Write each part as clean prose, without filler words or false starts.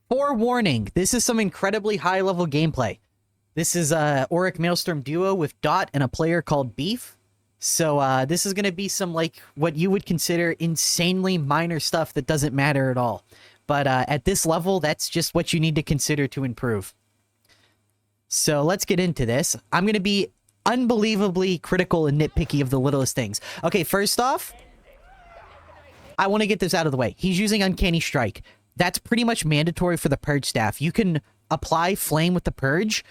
Forewarning, this is some incredibly high-level gameplay. This is a Auric Maelstrom duo with Dot and a player called Beef. So this is going to be some, like, what you would consider insanely minor stuff that doesn't matter at all. But at this level, that's just what you need to consider to improve. So let's get into this. I'm going to be unbelievably critical and nitpicky of the littlest things. Okay, first off, I want to get this out of the way. He's using Uncanny Strike. That's pretty much mandatory for the Purge staff. You can apply Flame with the Purge,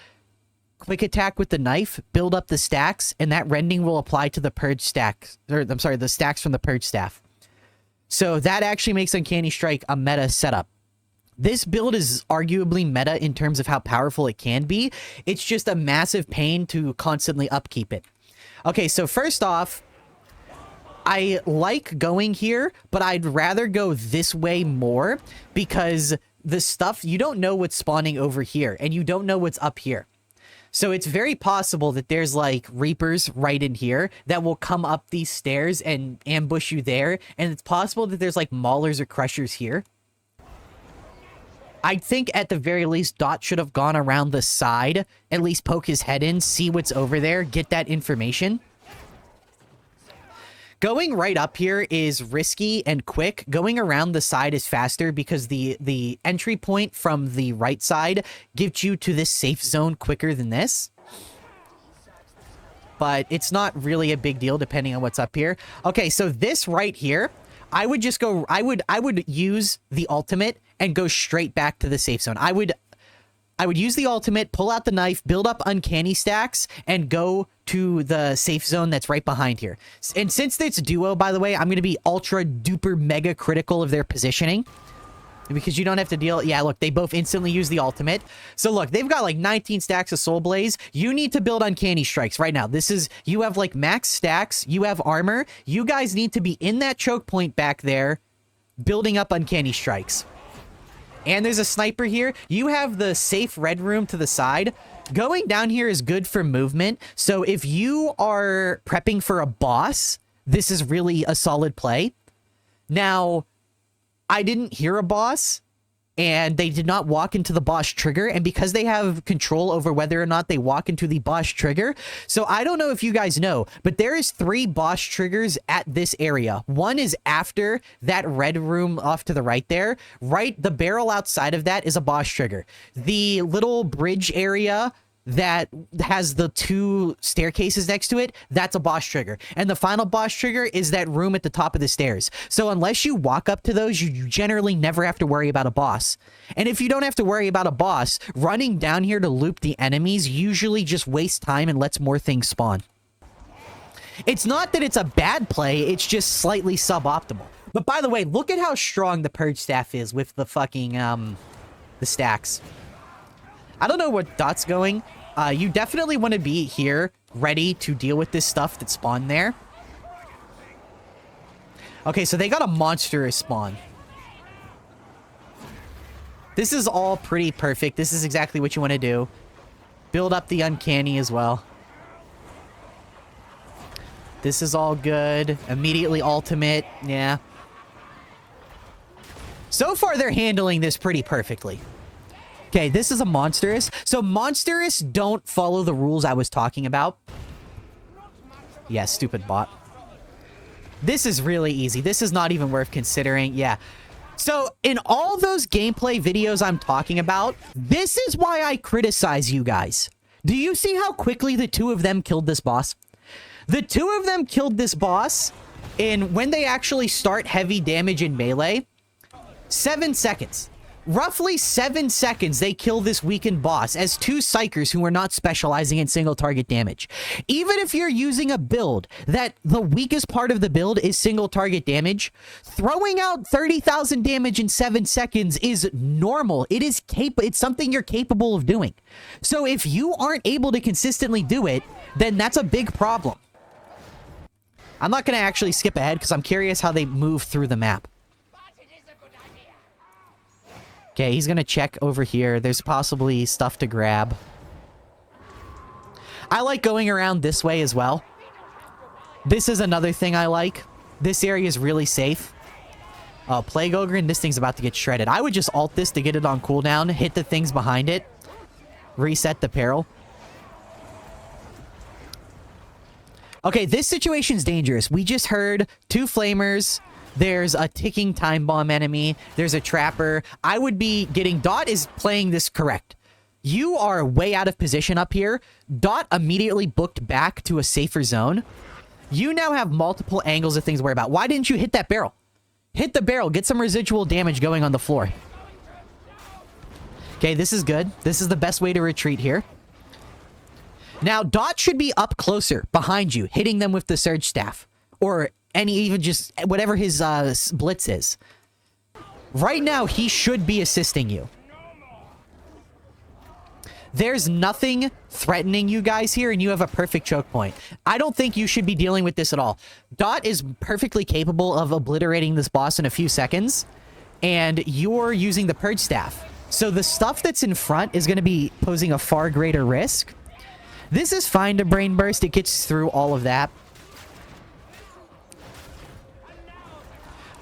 Quick Attack with the Knife, build up the stacks, and that rending will apply to the Purge stacks. Or, I'm sorry, the stacks from the Purge staff. So that actually makes Uncanny Strike a meta setup. This build is arguably meta in terms of how powerful it can be. It's just a massive pain to constantly upkeep it. Okay, so first off, I like going here, but I'd rather go this way more because the stuff, you don't know what's spawning over here and you don't know what's up here. So it's very possible that there's like Reapers right in here that will come up these stairs and ambush you there. And it's possible that there's like Maulers or Crushers here. I think at the very least, Dot should have gone around the side, at least poke his head in, see what's over there, get that information. Going right up here is risky and quick. Going around the side is faster because the entry point from the right side gives you to this safe zone quicker than this. But it's not really a big deal depending on what's up here. Okay, so this right here, I would just go, I would use the ultimate and go straight back to the safe zone. I would use the ultimate, pull out the knife, build up uncanny stacks, and go to the safe zone that's right behind here. And since it's duo, by the way, I'm going to be ultra duper mega critical of their positioning. Because you don't have to deal... Yeah, look, they both instantly use the ultimate. So look, they've got like 19 stacks of Soul Blaze. You need to build Uncanny Strikes right now. This is... You have like max stacks. You have armor. You guys need to be in that choke point back there, building up Uncanny Strikes. And there's a sniper here. You have the safe red room to the side. Going down here is good for movement. So if you are prepping for a boss, this is really a solid play. Now, I didn't hear a boss, and they did not walk into the boss trigger. And because they have control over whether or not they walk into the boss trigger, so I don't know if you guys know, but there is 3 boss triggers at this area. One is after that red room off to the right there. Right, the barrel outside of that is a boss trigger. The little bridge area that has the 2 staircases next to it, that's a boss trigger. And the final boss trigger is that room at the top of the stairs. So unless you walk up to those, you generally never have to worry about a boss. And if you don't have to worry about a boss, running down here to loop the enemies usually just wastes time and lets more things spawn. It's not that it's a bad play, it's just slightly suboptimal. But by the way, look at how strong the Purge staff is with the fucking, the stacks. I don't know where Dot's going. You definitely want to be here, ready to deal with this stuff that spawned there. Okay, so they got a monstrous spawn. This is all pretty perfect. This is exactly what you want to do. Build up the uncanny as well. This is all good. Immediately ultimate. Yeah. So far, they're handling this pretty perfectly. Okay, this is a monstrous. So monstrous don't follow the rules I was talking about. Yeah, stupid bot. This is really easy. This is not even worth considering. Yeah. So in all those gameplay videos I'm talking about, this is why I criticize you guys. Do you see how quickly the 2 of them killed this boss? The 2 of them killed this boss in when they actually start heavy damage in melee. 7 seconds. Roughly 7 seconds, they kill this weakened boss as 2 psychers who are not specializing in single target damage. Even if you're using a build that the weakest part of the build is single target damage, throwing out 30,000 damage in 7 seconds is normal. It is it's something you're capable of doing. So if you aren't able to consistently do it, then that's a big problem. I'm not going to actually skip ahead because I'm curious how they move through the map. Okay, he's gonna check over here. There's possibly stuff to grab. I like going around this way as well. This is another thing I like. This area is really safe. Oh, Plague Ogre, and this thing's about to get shredded. I would just ult this to get it on cooldown, hit the things behind it, reset the peril. Okay, this situation's dangerous. We just heard 2 flamers. There's a ticking time bomb enemy. There's a trapper. I would be getting... Dot is playing this correct. You are way out of position up here. Dot immediately booked back to a safer zone. You now have multiple angles of things to worry about. Why didn't you hit that barrel? Hit the barrel. Get some residual damage going on the floor. Okay, this is good. This is the best way to retreat here. Now, Dot should be up closer, behind you, hitting them with the Surge Staff. Or even just whatever his blitz is. Right now, he should be assisting you. There's nothing threatening you guys here, and you have a perfect choke point. I don't think you should be dealing with this at all. Dot is perfectly capable of obliterating this boss in a few seconds, and you're using the Purge Staff. So the stuff that's in front is going to be posing a far greater risk. This is fine to Brain Burst. It gets through all of that.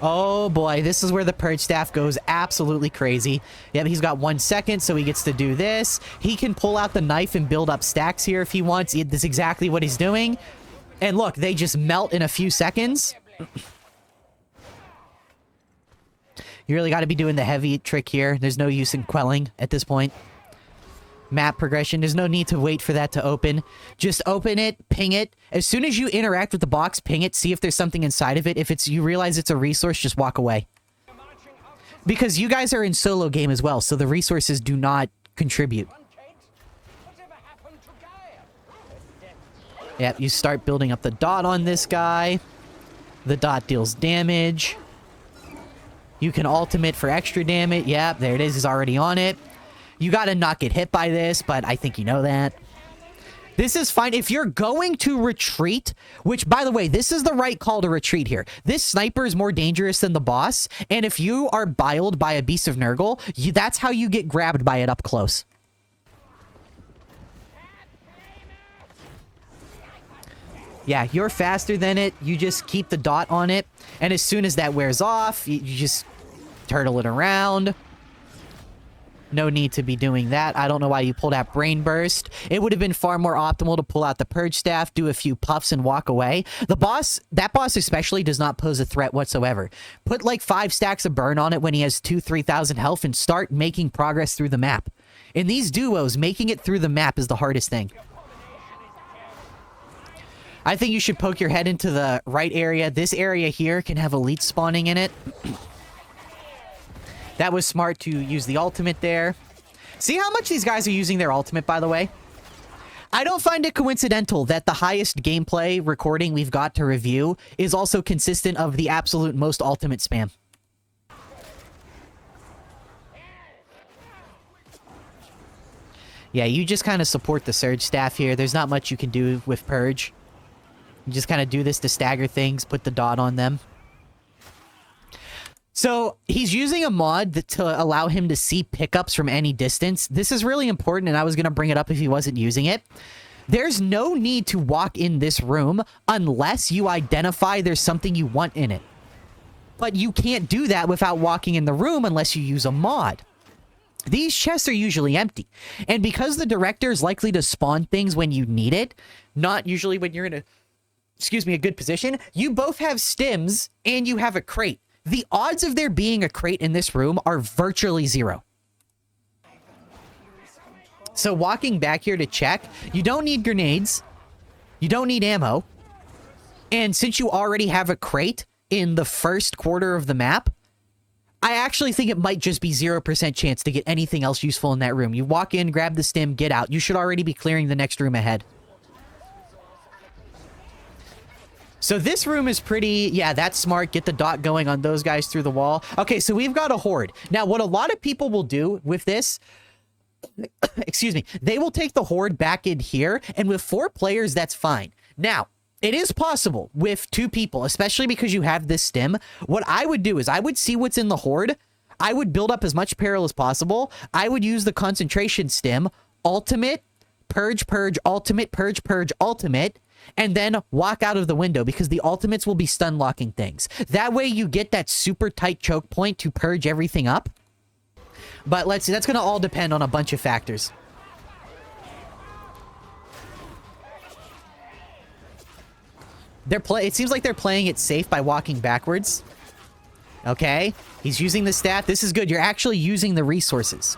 Oh boy, this is where the Purge Staff goes absolutely crazy. Yeah, he's got 1 second, so he gets to do this. He can pull out the knife and build up stacks here if he wants. That's exactly what he's doing. And look, they just melt in a few seconds. You really got to be doing the heavy trick here. There's no use in quelling at this point. Map progression. There's no need to wait for that to open. Just open it, ping it. As soon as you interact with the box, ping it. See if there's something inside of it. If you realize it's a resource, just walk away. Because you guys are in solo game as well, so the resources do not contribute. Yep, you start building up the dot on this guy. The dot deals damage. You can ultimate for extra damage. Yep, there it is. He's already on it. You gotta not get hit by this, but I think you know that. This is fine. If you're going to retreat, which, by the way, this is the right call to retreat here. This sniper is more dangerous than the boss, and if you are biled by a Beast of Nurgle, that's how you get grabbed by it up close. Yeah, you're faster than it. You just keep the dot on it, and as soon as that wears off, you just turtle it around. No need to be doing that. I don't know why you pulled out Brain Burst. It would have been far more optimal to pull out the Purge Staff, do a few puffs, and walk away. That boss especially does not pose a threat whatsoever. Put like 5 stacks of burn on it when he has 2,000-3,000 health and start making progress through the map. In these duos, making it through the map is the hardest thing. I think you should poke your head into the right area. This area here can have elites spawning in it. That was smart to use the ultimate there. See how much these guys are using their ultimate, by the way? I don't find it coincidental that the highest gameplay recording we've got to review is also consistent of the absolute most ultimate spam. Yeah, you just kind of support the Surge Staff here. There's not much you can do with Purge. You just kind of do this to stagger things, put the dot on them. So, he's using a mod to allow him to see pickups from any distance. This is really important, and I was going to bring it up if he wasn't using it. There's no need to walk in this room unless you identify there's something you want in it. But you can't do that without walking in the room unless you use a mod. These chests are usually empty. And because the director is likely to spawn things when you need it, not usually when you're in a good position, you both have stims and you have a crate. The odds of there being a crate in this room are virtually 0. So walking back here to check, you don't need grenades. You don't need ammo. And since you already have a crate in the first quarter of the map, I actually think it might just be 0% chance to get anything else useful in that room. You walk in, grab the stim, get out. You should already be clearing the next room ahead. So this room is pretty, yeah, that's smart. Get the dot going on those guys through the wall. Okay, so we've got a horde. Now, what a lot of people will do with this, excuse me, they will take the horde back in here, and with 4 players, that's fine. Now, it is possible with 2 people, especially because you have this stim. What I would do is I would see what's in the horde. I would build up as much peril as possible. I would use the concentration stim, ultimate, purge, purge, ultimate, purge, purge, ultimate. and then walk out of the window because the ultimates will be stun locking things. That way you get that super tight choke point to purge everything up. But let's see, that's going to all depend on a bunch of factors. It seems like they're playing it safe by walking backwards. Okay, he's using the staff. This is good. You're actually using the resources.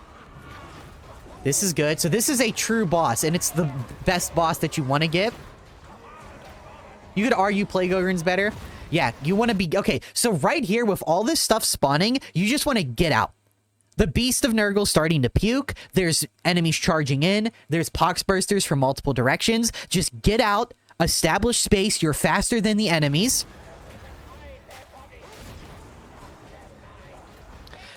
This is good. So this is a true boss, and it's the best boss that you want to get. You could argue Plague Ogre's better. Yeah, you want to be... Okay, so right here with all this stuff spawning, you just want to get out. The Beast of Nurgle's starting to puke. There's enemies charging in. There's poxbursters from multiple directions. Just get out. Establish space. You're faster than the enemies.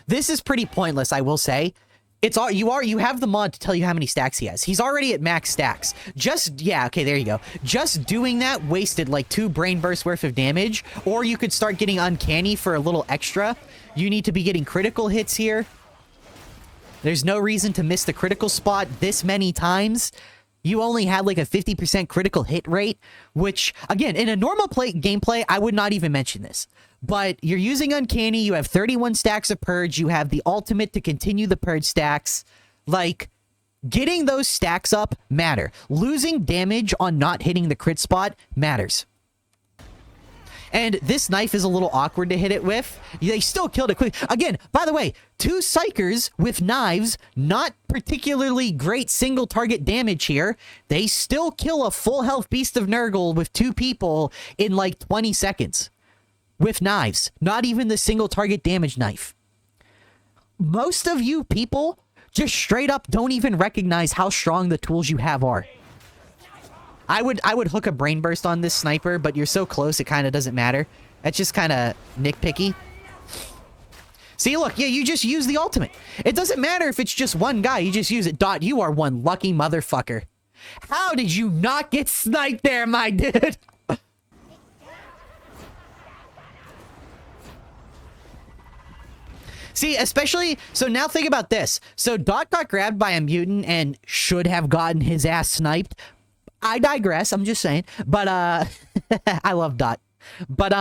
This is pretty pointless, I will say. It's all you have the mod to tell you how many stacks he has. He's already at max stacks. Yeah, okay, there you go. Just doing that wasted like 2 brain bursts worth of damage, or you could start getting uncanny for a little extra. You need to be getting critical hits here. There's no reason to miss the critical spot this many times. You only had like a 50% critical hit rate, which, again, in a normal gameplay, I would not even mention this. But you're using Uncanny, you have 31 stacks of Purge, you have the ultimate to continue the Purge stacks. Like, getting those stacks up matter. Losing damage on not hitting the crit spot matters. And this knife is a little awkward to hit it with. They still killed it quick. Again, by the way, 2 psychers with knives, not particularly great single target damage here. They still kill a full health Beast of Nurgle with 2 people in like 20 seconds. With knives. Not even the single target damage knife. Most of you people just straight up don't even recognize how strong the tools you have are. I would hook a brain burst on this sniper, but you're so close it kind of doesn't matter. That's just kind of nitpicky. See, look, yeah, you just use the ultimate. It doesn't matter if it's just one guy, you just use it. Dot, you are one lucky motherfucker. How did you not get sniped there, my dude? See, especially, so now think about this. So Dot got grabbed by a mutant and should have gotten his ass sniped. I digress, I'm just saying. But, I love Dot. But,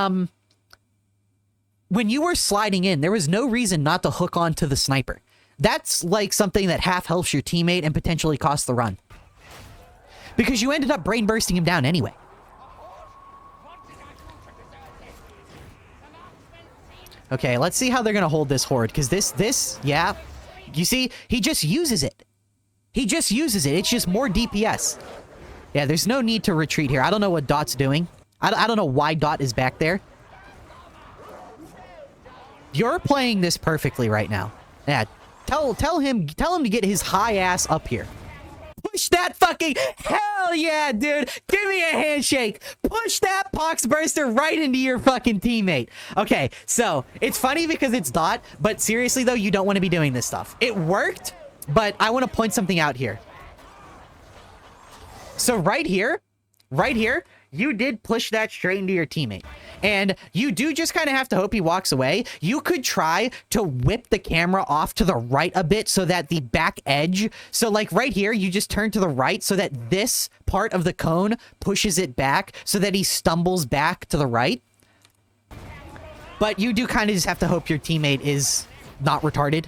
when you were sliding in, there was no reason not to hook on to the sniper. That's like something that half helps your teammate and potentially costs the run. Because you ended up brain bursting him down anyway. Okay, let's see how they're going to hold this horde. Because this, yeah. You see, he just uses it. He just uses it. It's just more DPS. Yeah, there's no need to retreat here. I don't know what Dot's doing. I don't know why Dot is back there. You're playing this perfectly right now. Yeah, tell him to get his high ass up here. Push that fucking... Hell yeah, dude. Give me a handshake. Push that poxburster right into your fucking teammate. Okay, so it's funny because it's Dot, but seriously though, you don't want to be doing this stuff. It worked, but I want to point something out here. So right here, you did push that straight into your teammate. And you do just kind of have to hope he walks away. You could try to whip the camera off to the right a bit so that the back edge... So like right here, you just turn to the right so that this part of the cone pushes it back so that he stumbles back to the right. But you do kind of just have to hope your teammate is not retarded.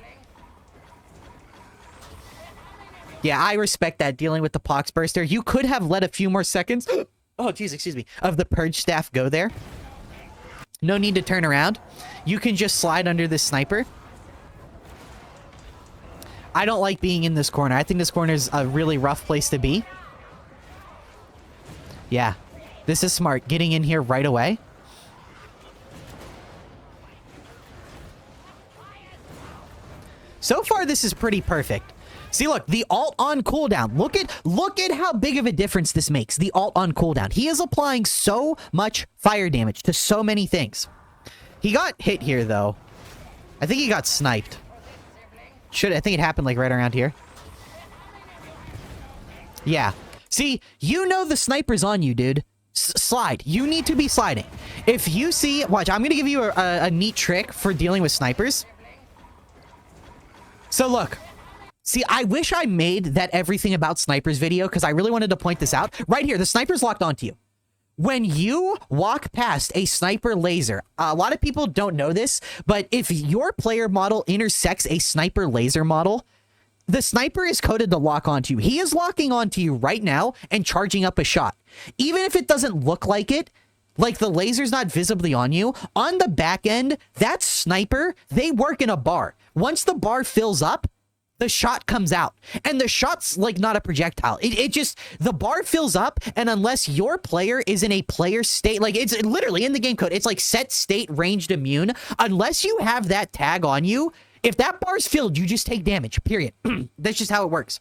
Yeah, I respect that, dealing with the poxburster. You could have let a few more seconds... Oh, geez, excuse me. Of the purge staff go there. No need to turn around. You can just slide under this sniper. I don't like being in this corner. I think this corner is a really rough place to be. Yeah, this is smart. Getting in here right away. So far, this is pretty perfect. See, look, the alt on cooldown. Look at how big of a difference this makes. The alt on cooldown. He is applying so much fire damage to so many things. He got hit here, though. I think he got sniped. I think it happened like right around here. Yeah. See, you know the sniper's on you, dude. Slide. You need to be sliding. If you see... Watch, I'm going to give you a neat trick for dealing with snipers. So, look. See, I wish I made that everything about snipers video because I really wanted to point this out. Right here, the sniper's locked onto you. When you walk past a sniper laser, a lot of people don't know this, but if your player model intersects a sniper laser model, the sniper is coded to lock onto you. He is locking onto you right now and charging up a shot. Even if it doesn't look like it, like the laser's not visibly on you, on the back end, that sniper, they work in a bar. Once the bar fills up, the shot comes out. And the shot's like not a projectile. It just, the bar fills up, and unless your player is in a player state, like it's literally in the game code, it's like set state ranged immune. Unless you have that tag on you, if that bar's filled, you just take damage, period. That's just how it works.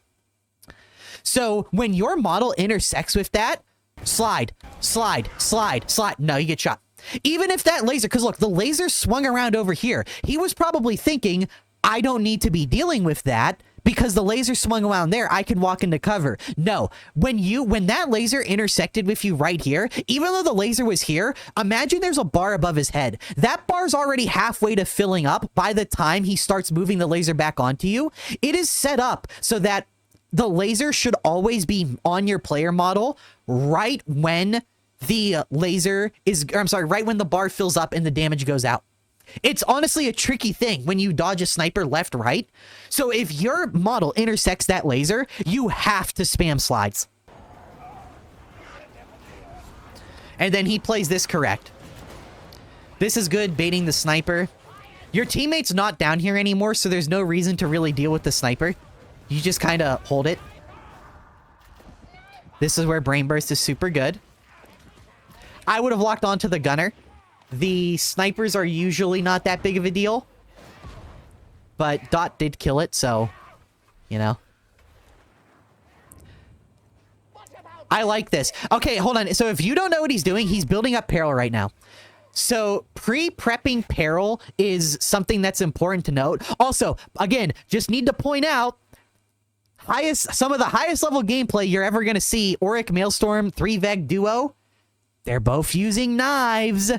So when your model intersects with that, slide, slide, slide, slide. No, you get shot. Even if that laser, because look, the laser swung around over here. He was probably thinking, I don't need to be dealing with that because the laser swung around there. I can walk into cover. No, when that laser intersected with you right here, even though the laser was here, imagine there's a bar above his head. That bar's already halfway to filling up by the time he starts moving the laser back onto you. It is set up so that the laser should always be on your player model right when the laser is, or I'm sorry, right when the bar fills up and the damage goes out. It's honestly a tricky thing when you dodge a sniper left, right? So if your model intersects that laser, you have to spam slides. And then he plays this correct. This is good, baiting the sniper. Your teammate's not down here anymore, so there's no reason to really deal with the sniper. You just kind of hold it. This is where Brain Burst is super good. I would have locked onto the gunner. The snipers are usually not that big of a deal. But Dot did kill it, so, you know. I like this. Okay, hold on. So if you don't know what he's doing, he's building up peril right now. So pre-prepping peril is something that's important to note. Also, again, just need to point out, some of the highest level gameplay you're ever going to see, Auric, Malestorm, 3-Veg duo, they're both using knives.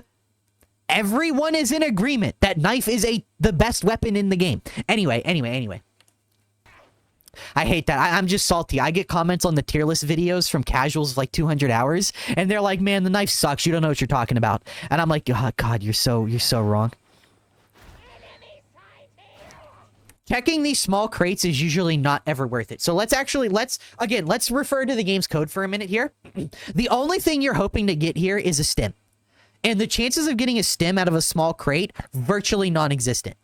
Everyone is in agreement that knife is the best weapon in the game. Anyway. I hate that. I'm just salty. I get comments on the tier list videos from casuals of like 200 hours, and they're like, man, the knife sucks. You don't know what you're talking about. And I'm like, oh, God, you're so wrong. Checking these small crates is usually not ever worth it. So let's refer to the game's code for a minute here. The only thing you're hoping to get here is a stim. And the chances of getting a stim out of a small crate, virtually non-existent.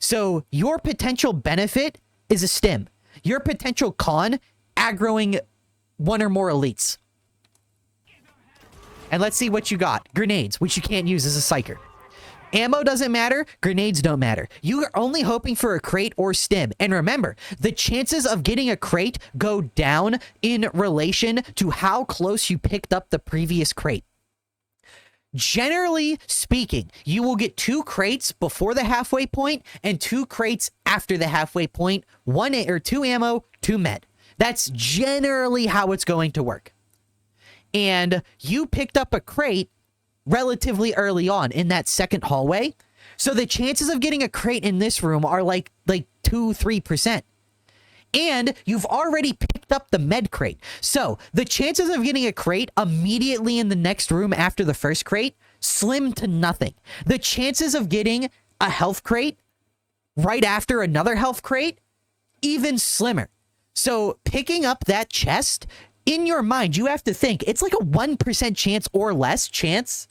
So your potential benefit is a stim. Your potential con, aggroing one or more elites. And let's see what you got. Grenades, which you can't use as a psyker. Ammo doesn't matter. Grenades don't matter. You are only hoping for a crate or stim. And remember, the chances of getting a crate go down in relation to how close you picked up the previous crate. Generally speaking, you will get 2 crates before the halfway point and 2 crates after the halfway point. 1 or 2 ammo, 2 med. That's generally how it's going to work. And you picked up a crate relatively early on in that second hallway. So the chances of getting a crate in this room are like 2-3%. And you've already picked up the med crate. So the chances of getting a crate immediately in the next room after the first crate, slim to nothing. The chances of getting a health crate right after another health crate, even slimmer. So picking up that chest, in your mind, you have to think it's like a 1% chance or less chance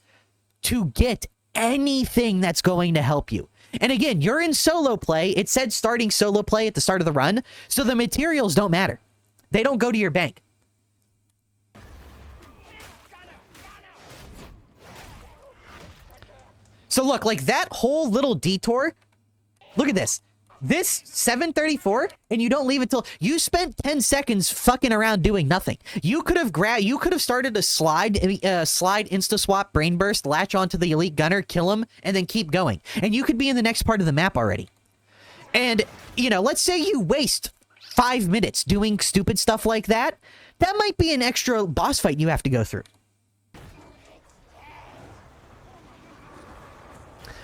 to get anything that's going to help you. And again, you're in solo play. It said starting solo play at the start of the run. So the materials don't matter. They don't go to your bank. So look, like that whole little detour. Look at this. This 734, and you don't leave it till you spent 10 seconds fucking around doing nothing. You could have started a slide insta swap brain burst, latch onto the elite gunner, kill him, and then keep going. And you could be in the next part of the map already. And, you know, let's say you waste 5 minutes doing stupid stuff like that. That might be an extra boss fight you have to go through.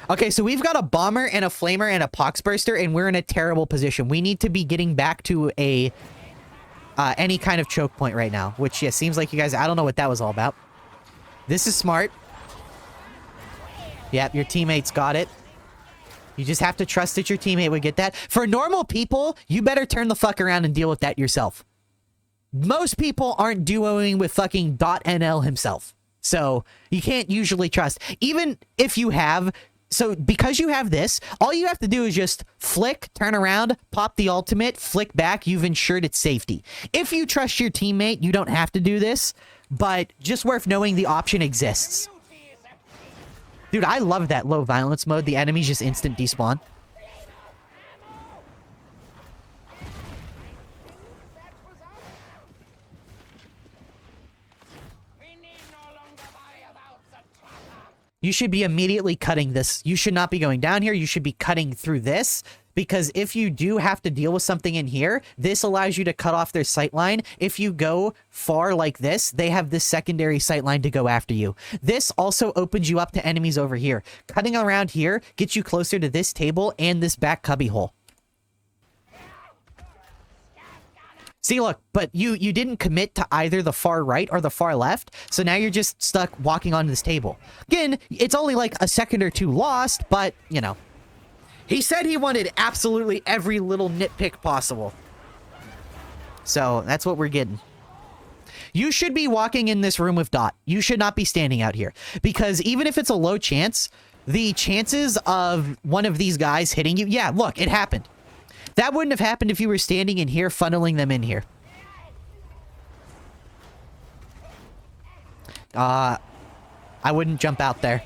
Okay, so we've got a bomber and a flamer and a poxburster, and we're in a terrible position. We need to be getting back to a any kind of choke point right now, which, yeah, seems like you guys, I don't know what that was all about. This is smart. Yep, your teammates got it. You just have to trust that your teammate would get that. For normal people, you better turn the fuck around and deal with that yourself. Most people aren't duoing with fucking .nl himself. So you can't usually trust. Even if you have... So because you have this, all you have to do is just flick, turn around, pop the ultimate, flick back. You've ensured its safety. If you trust your teammate, you don't have to do this. But just worth knowing the option exists. Dude, I love that low violence mode. The enemies just instant despawn. You should be immediately cutting this. You should not be going down here. You should be cutting through this. Because if you do have to deal with something in here, this allows you to cut off their sightline. If you go far like this, they have this secondary sightline to go after you. This also opens you up to enemies over here. Cutting around here gets you closer to this table and this back cubby hole. See, look, but you didn't commit to either the far right or the far left, so now you're just stuck walking onto this table. Again, it's only like a second or two lost, but, you know. He said he wanted absolutely every little nitpick possible. So, that's what we're getting. You should be walking in this room with Dot. You should not be standing out here. Because even if it's a low chance, the chances of one of these guys hitting you... Yeah, look, it happened. That wouldn't have happened if you were standing in here, funneling them in here. I wouldn't jump out there.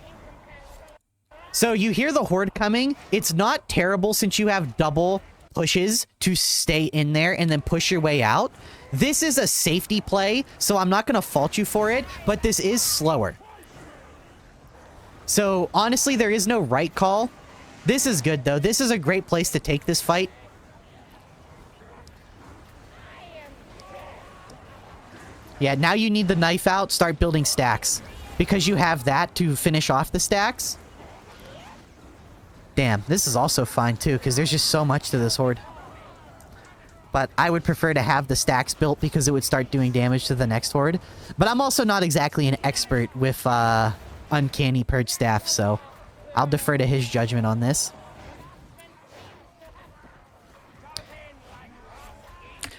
So you hear the horde coming. It's not terrible since you have double pushes to stay in there and then push your way out. This is a safety play, so I'm not going to fault you for it, but this is slower. So honestly, there is no right call. This is good, though. This is a great place to take this fight. Yeah, now you need the knife out, start building stacks. Because you have that to finish off the stacks. Damn, this is also fine too, because there's just so much to this horde. But I would prefer to have the stacks built because it would start doing damage to the next horde. But I'm also not exactly an expert with uncanny purge staff, so I'll defer to his judgment on this.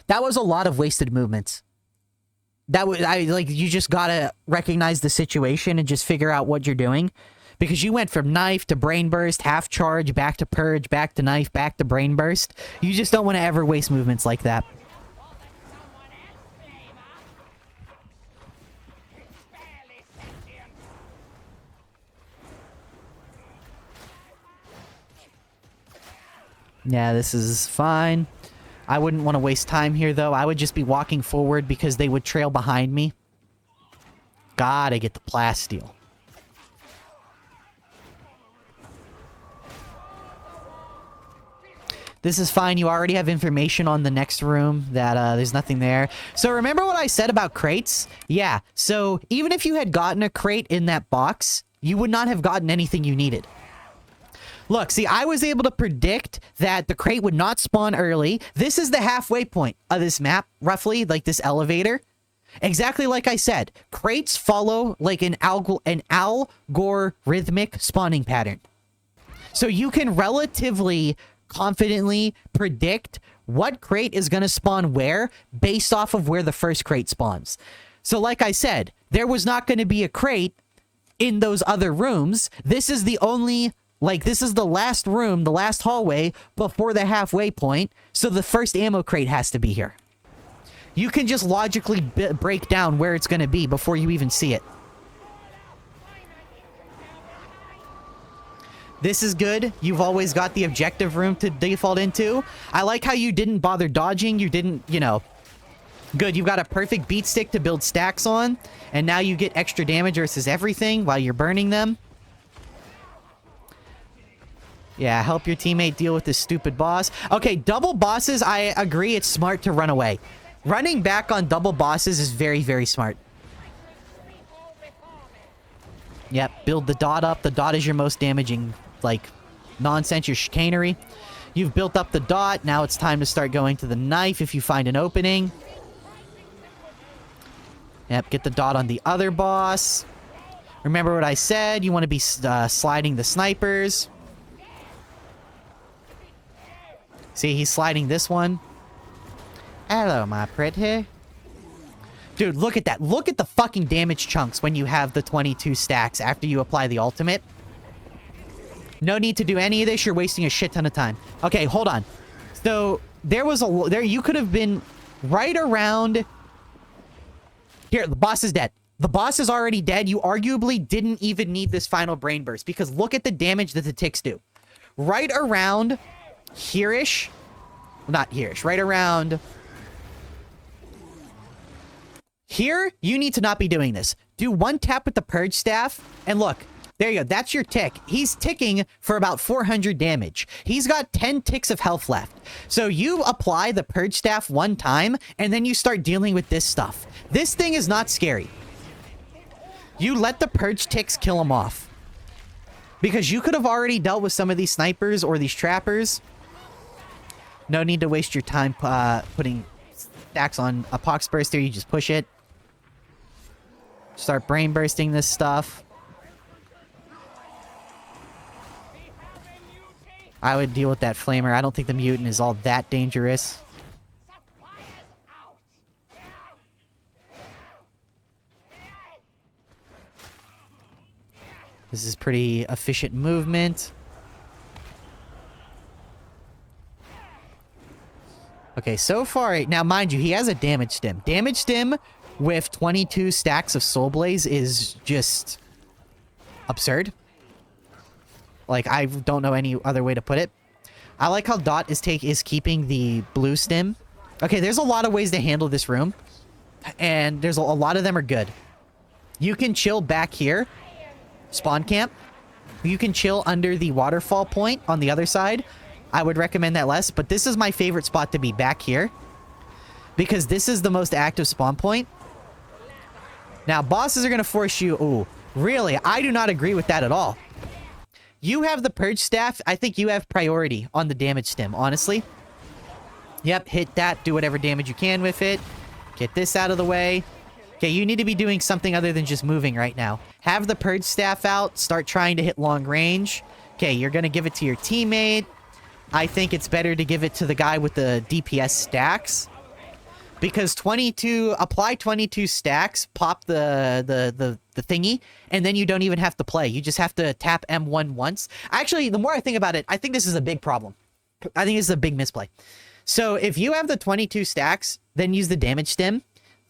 That was a lot of wasted movements. That was, you just gotta recognize the situation and just figure out what you're doing. Because you went from knife to brain burst, half charge, back to purge, back to knife, back to brain burst. You just don't want to ever waste movements like that. Yeah, this is fine. I wouldn't want to waste time here, though. I would just be walking forward because they would trail behind me. Gotta get the plasteel. This is fine. You already have information on the next room that there's nothing there. So remember what I said about crates? Yeah, so even if you had gotten a crate in that box, you would not have gotten anything you needed. Look, see, I was able to predict that the crate would not spawn early. This is the halfway point of this map, roughly, like this elevator. Exactly like I said, crates follow like an algorithmic spawning pattern. So you can relatively confidently predict what crate is going to spawn where based off of where the first crate spawns. So like I said, there was not going to be a crate in those other rooms. This is the only... Like, this is the last room, the last hallway before the halfway point, so the first ammo crate has to be here. You can just logically break down where it's going to be before you even see it. This is good. You've always got the objective room to default into. I like how you didn't bother dodging. You didn't, you know... Good, you've got a perfect beat stick to build stacks on, and now you get extra damage versus everything while you're burning them. Yeah, help your teammate deal with this stupid boss. Okay, double bosses, I agree it's smart to run away. Running back on double bosses is very, very smart. Yep, build the dot up. The dot is your most damaging, like, nonsense, your chicanery. You've built up the dot. Now it's time to start going to the knife if you find an opening. Yep, get the dot on the other boss. Remember what I said. You want to be sliding the snipers. See, he's sliding this one. Hello, my pretty. Dude, look at that. Look at the fucking damage chunks when you have the 22 stacks after you apply the ultimate. No need to do any of this. You're wasting a shit ton of time. Okay, hold on. So, you could have been right around... Here, the boss is dead. The boss is already dead. You arguably didn't even need this final brain burst because look at the damage that the ticks do. Right around here-ish. Not here-ish. Right around... Here, you need to not be doing this. Do one tap with the purge staff, and look, there you go. That's your tick. He's ticking for about 400 damage. He's got 10 ticks of health left. So you apply the purge staff one time, and then you start dealing with this stuff. This thing is not scary. You let the purge ticks kill him off. Because you could have already dealt with some of these snipers or these trappers. No need to waste your time putting stacks on a pox burst here. You just push it. Start brain bursting this stuff. I would deal with that flamer. I don't think the mutant is all that dangerous. This is pretty efficient movement. Okay, so far... Now, mind you, he has a damage stim. Damage stim with 22 stacks of Soul Blaze is just absurd. Like, I don't know any other way to put it. I like how Dot is keeping the blue stim. Okay, there's a lot of ways to handle this room. And there's a lot of them are good. You can chill back here. Spawn camp. You can chill under the waterfall point on the other side. I would recommend that less, but this is my favorite spot to be back here. Because this is the most active spawn point. Now, bosses are going to force you... Ooh, really? I do not agree with that at all. You have the purge staff. I think you have priority on the damage stim, honestly. Yep, hit that. Do whatever damage you can with it. Get this out of the way. Okay, you need to be doing something other than just moving right now. Have the purge staff out. Start trying to hit long range. Okay, you're going to give it to your teammate. I think it's better to give it to the guy with the DPS stacks. Because apply 22 stacks, pop the thingy, and then you don't even have to play. You just have to tap M1 once. Actually, the more I think about it, I think this is a big problem. I think this is a big misplay. So if you have the 22 stacks, then use the damage stim.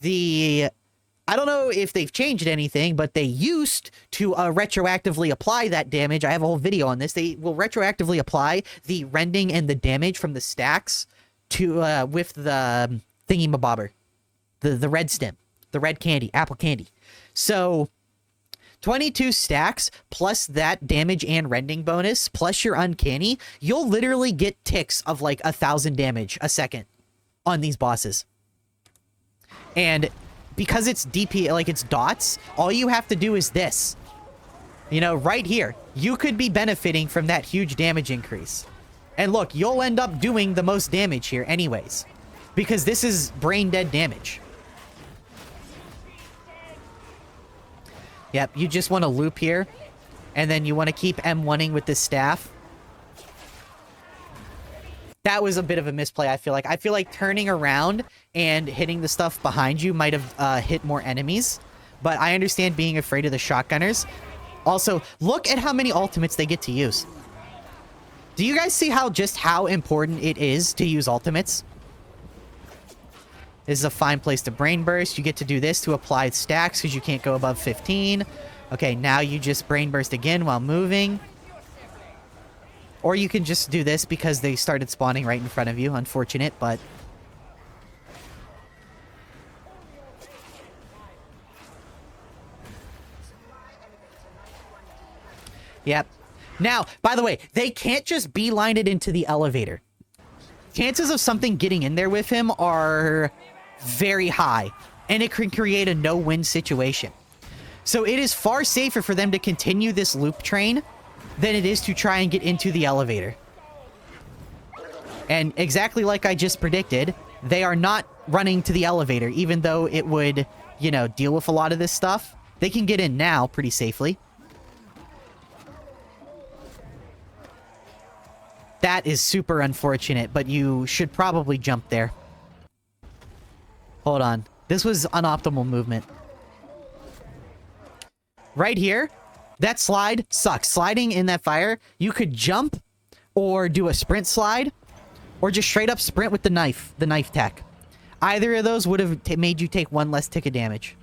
I don't know if they've changed anything, but they used to retroactively apply that damage. I have a whole video on this. They will retroactively apply the rending and the damage from the stacks to with the thingy-mabobber. The red stem. The red candy. Apple candy. So 22 stacks plus that damage and rending bonus plus your uncanny, you'll literally get ticks of like 1,000 damage a second on these bosses. And because it's DP, like it's dots, all you have to do is this. You know, right here. You could be benefiting from that huge damage increase. And look, you'll end up doing the most damage here anyways. Because this is brain dead damage. Yep, you just want to loop here. And then you want to keep M1ing with this staff. That was a bit of a misplay, I feel like. I feel like turning around and hitting the stuff behind you might have hit more enemies. But I understand being afraid of the shotgunners. Also, look at how many ultimates they get to use. Do you guys see how important it is to use ultimates? This is a fine place to brain burst. You get to do this to apply stacks because you can't go above 15. Okay, now you just brain burst again while moving. Or you can just do this because they started spawning right in front of you. Unfortunate, but... Yep. Now, by the way, they can't just beeline it into the elevator. Chances of something getting in there with him are very high, and it can create a no-win situation. So it is far safer for them to continue this loop train than it is to try and get into the elevator. And exactly like I just predicted, they are not running to the elevator, even though it would, you know, deal with a lot of this stuff. They can get in now pretty safely. That is super unfortunate, but you should probably jump there. Hold on. This was unoptimal movement. Right here, that slide sucks. Sliding in that fire, you could jump or do a sprint slide or just straight up sprint with the knife tech. Either of those would have made you take one less tick of damage.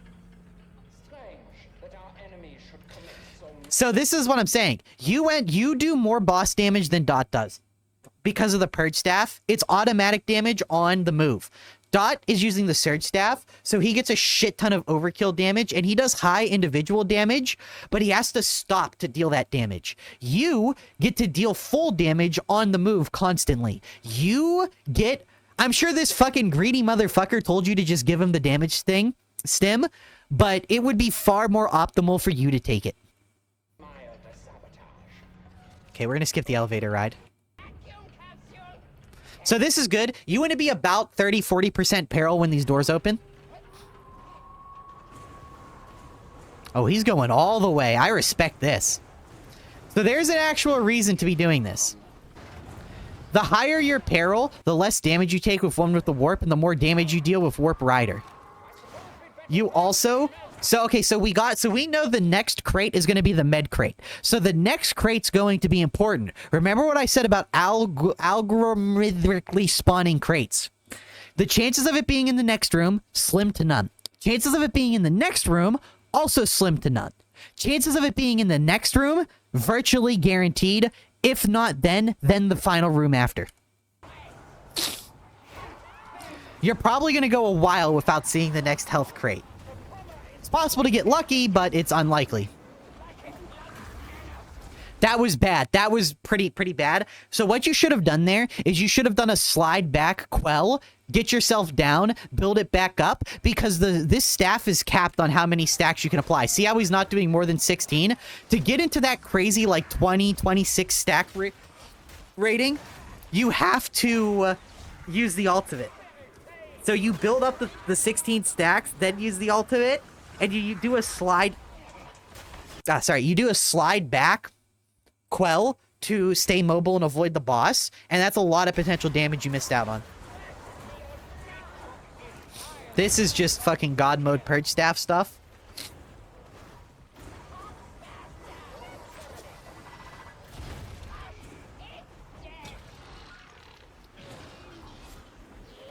So this is what I'm saying. You do more boss damage than Dot does. Because of the Purge Staff, it's automatic damage on the move. Dot is using the Surge Staff, so he gets a shit ton of overkill damage, and he does high individual damage, but he has to stop to deal that damage. You get to deal full damage on the move constantly. You get... I'm sure this fucking greedy motherfucker told you to just give him the damage stim, but it would be far more optimal for you to take it. Okay, we're gonna skip the elevator ride. So this is good. You want to be about 30-40% peril when these doors open. Oh, he's going all the way. I respect this. So there's an actual reason to be doing this. The higher your peril, the less damage you take with one with the warp, and the more damage you deal with Warp Rider. You also... So we know the next crate is going to be the med crate. So the next crate's going to be important. Remember what I said about algorithmically spawning crates. The chances of it being in the next room, slim to none. Chances of it being in the next room, also slim to none. Chances of it being in the next room, virtually guaranteed. If not then the final room after. You're probably going to go a while without seeing the next health crate. It's possible to get lucky, but it's unlikely. That was bad. That was pretty bad. So what you should have done there is you should have done a slide back quell, get yourself down, build it back up, because this staff is capped on how many stacks you can apply. See how he's not doing more than 16? To get into that crazy like 20, 26 stack rating, you have to use the ultimate. So you build up the 16 stacks, then use the ultimate, and you do a slide... you do a slide back quell to stay mobile and avoid the boss, and that's a lot of potential damage you missed out on. This is just fucking God mode Purge Staff stuff.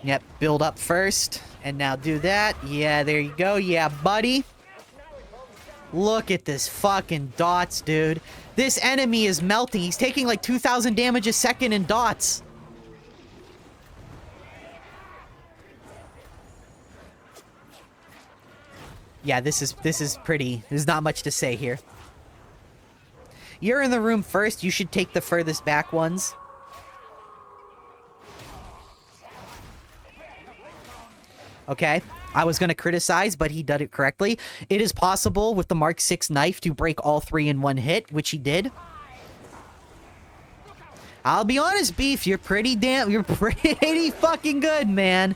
Yep, build up first, and now do that. Yeah, there you go. Yeah, buddy. Look at this fucking dots, dude. This enemy is melting. He's taking like 2,000 damage a second in dots. Yeah, this is pretty. There's not much to say here. You're in the room first. You should take the furthest back ones. Okay, I was going to criticize, but he did it correctly. It is possible with the Mark 6 knife to break all three in one hit, which he did. I'll be honest, Beef, you're pretty fucking good, man.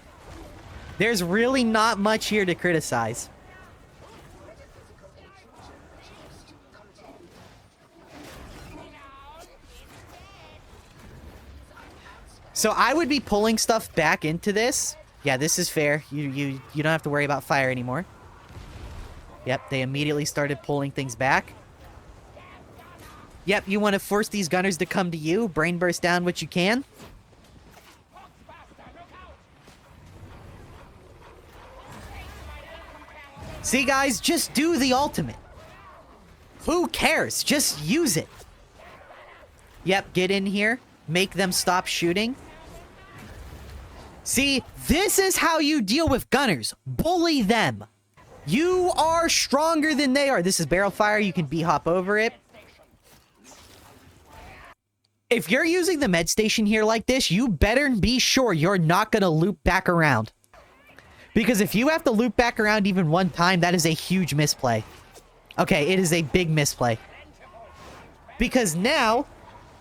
There's really not much here to criticize. So I would be pulling stuff back into this. Yeah, this is fair. You don't have to worry about fire anymore. Yep, they immediately started pulling things back. Yep, you want to force these gunners to come to you. Brain burst down what you can. See, guys, just do the ultimate. Who cares? Just use it. Yep, get in here. Make them stop shooting. See, this is how you deal with gunners. Bully them. You are stronger than they are. This is barrel fire. You can B-hop over it. If you're using the med station here like this, you better be sure you're not going to loop back around. Because if you have to loop back around even one time, that is a huge misplay. Okay, it is a big misplay. Because now,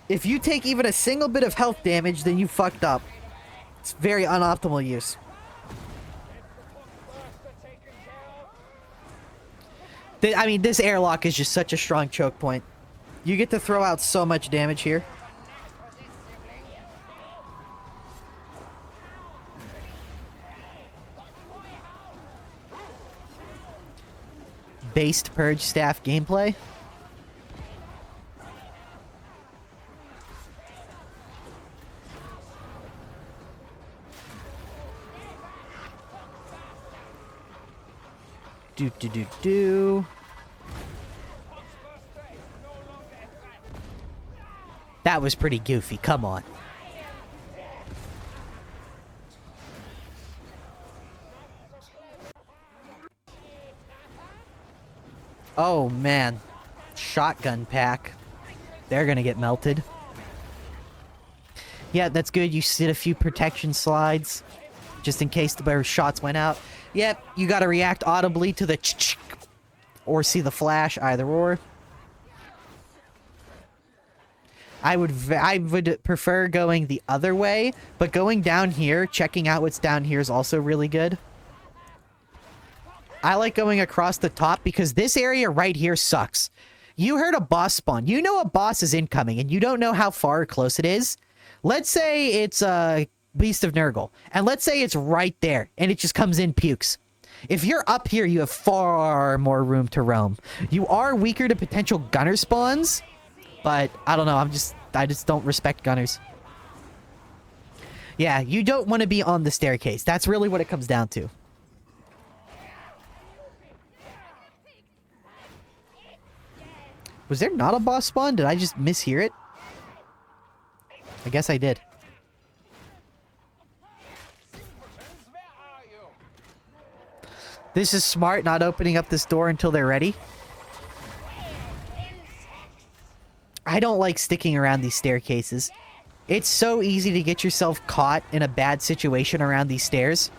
if you take even a single bit of health damage, then you fucked up. It's very unoptimal use. I mean, this airlock is just such a strong choke point. You get to throw out so much damage here. Based Purge staff gameplay. Do. That was pretty goofy. Come on. Oh, man. Shotgun pack. They're gonna get melted. Yeah, that's good. You did a few protection slides. Just in case the shots went out. Yep, you gotta react audibly to the ch-ch. Or see the flash, either or. I would prefer going the other way, but going down here, checking out what's down here is also really good. I like going across the top because this area right here sucks. You heard a boss spawn. You know a boss is incoming, and you don't know how far or close it is. Let's say it's Beast of Nurgle, and let's say it's right there, and it just comes in pukes. If you're up here, you have far more room to roam. You are weaker to potential gunner spawns, but I don't know. I just don't respect gunners. Yeah, you don't want to be on the staircase. That's really what it comes down to. Was there not a boss spawn? Did I just mishear it? I guess I did. This is smart, not opening up this door until they're ready. I don't like sticking around these staircases. It's so easy to get yourself caught in a bad situation around these stairs.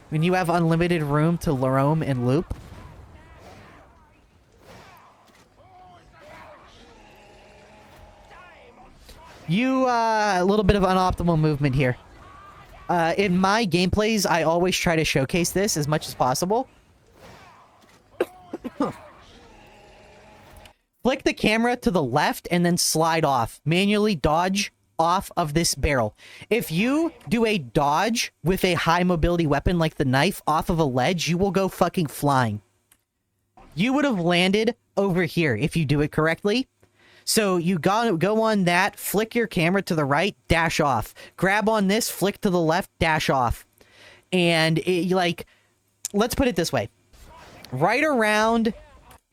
When you have unlimited room to roam and loop. A little bit of unoptimal movement here. In my gameplays, I always try to showcase this as much as possible. Flick the camera to the left and then slide off. Manually dodge off of this barrel. If you do a dodge with a high mobility weapon like the knife off of a ledge, you will go fucking flying. You would have landed over here if you do it correctly. So you go on that, flick your camera to the right, dash off. Grab on this, flick to the left, dash off. And let's put it this way. Right around,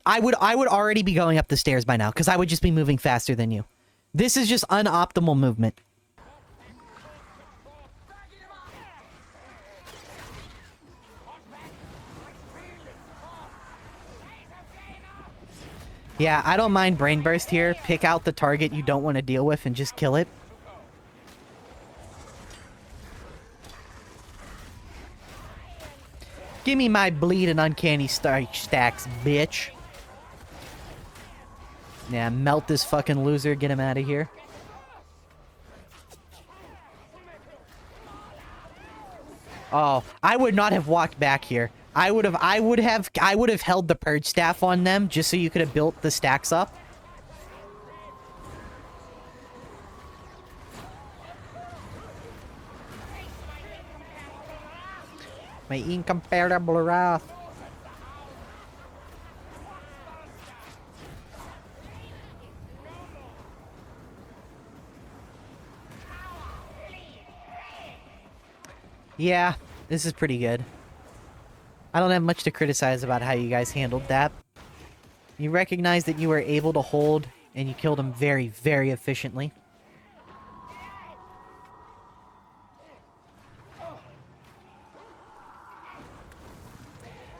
I would already be going up the stairs by now because I would just be moving faster than you. This is just unoptimal movement. Yeah, I don't mind Brain Burst here. Pick out the target you don't want to deal with and just kill it. Give me my bleed and uncanny stacks, bitch. Yeah, melt this fucking loser. Get him out of here. Oh, I would not have walked back here. I would have held the purge staff on them just so you could have built the stacks up. My incomparable wrath. Yeah, this is pretty good. I don't have much to criticize about how you guys handled that. You recognize that you were able to hold, and you killed him very, very efficiently.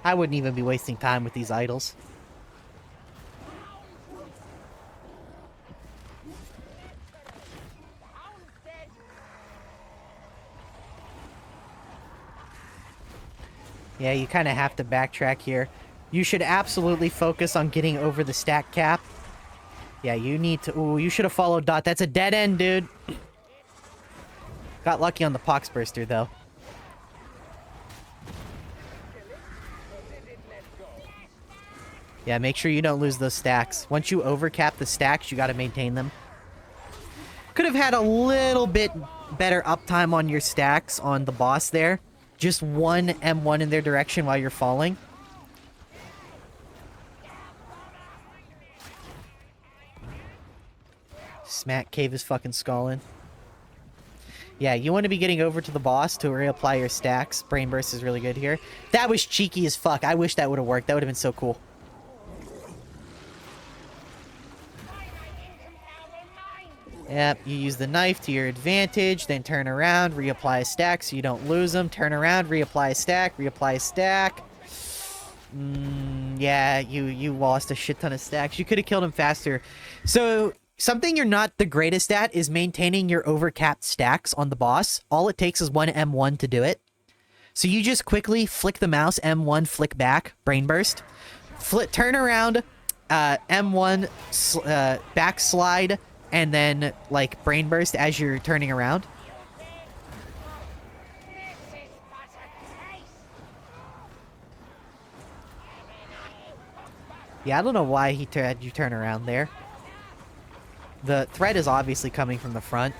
I wouldn't even be wasting time with these idols. Yeah, you kind of have to backtrack here. You should absolutely focus on getting over the stack cap. Yeah, you need to... Ooh, you should have followed Dot. That's a dead end, dude. Got lucky on the Poxburster, though. Yeah, make sure you don't lose those stacks. Once you overcap the stacks, you got to maintain them. Could have had a little bit better uptime on your stacks on the boss there. Just one M1 in their direction while you're falling. Smack Cave is fucking sculling. Yeah, you want to be getting over to the boss to reapply your stacks. Brain Burst is really good here. That was cheeky as fuck. I wish that would have worked. That would have been so cool. Yep, you use the knife to your advantage, then turn around, reapply a stack so you don't lose them. Turn around, reapply a stack, reapply a stack. Yeah, you lost a shit ton of stacks. You could have killed him faster. So, something you're not the greatest at is maintaining your overcapped stacks on the boss. All it takes is one M1 to do it. So you just quickly flick the mouse, M1, flick back, Brain Burst. Turn around, M1, backslide, and then, like, Brain Burst as you're turning around. Yeah, I don't know why he had you turn around there. The threat is obviously coming from the front.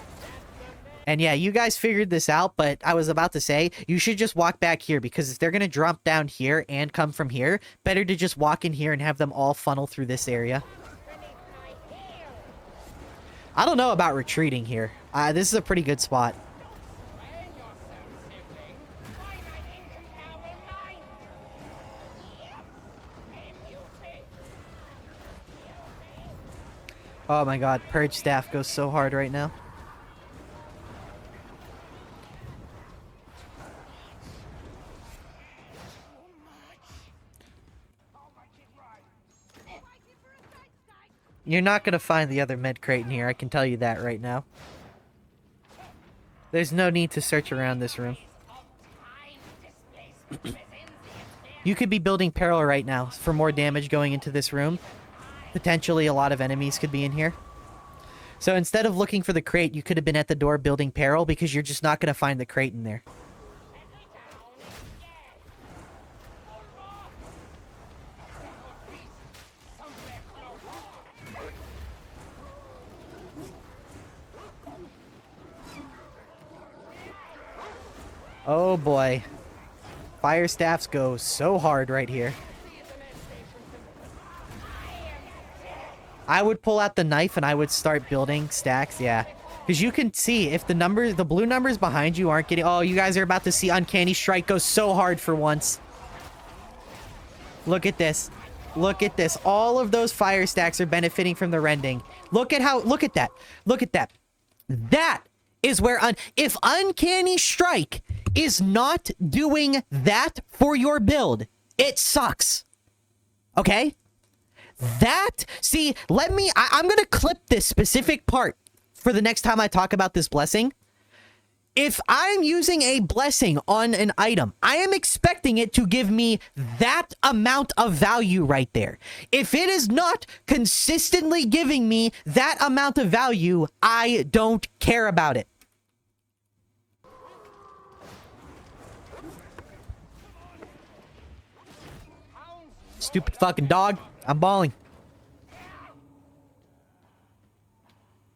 And yeah, you guys figured this out, but I was about to say, you should just walk back here, because if they're going to drop down here and come from here, better to just walk in here and have them all funnel through this area. I don't know about retreating here. This is a pretty good spot. Oh my god, Purge Staff goes so hard right now. You're not going to find the other med crate in here, I can tell you that right now. There's no need to search around this room. You could be building Peril right now for more damage going into this room. Potentially a lot of enemies could be in here. So instead of looking for the crate, you could have been at the door building Peril, because you're just not going to find the crate in there. Oh boy. Fire staffs go so hard right here. I would pull out the knife and I would start building stacks, yeah. Because you can see if the blue numbers behind you aren't getting... Oh, you guys are about to see Uncanny Strike go so hard for once. Look at this. Look at this. All of those fire stacks are benefiting from the rending. Look at how... Look at that. Look at that. That is where... If Uncanny Strike is not doing that for your build, it sucks. Okay? That... See, let me... I'm going to clip this specific part for the next time I talk about this blessing. If I'm using a blessing on an item, I am expecting it to give me that amount of value right there. If it is not consistently giving me that amount of value, I don't care about it. Stupid fucking dog. I'm balling.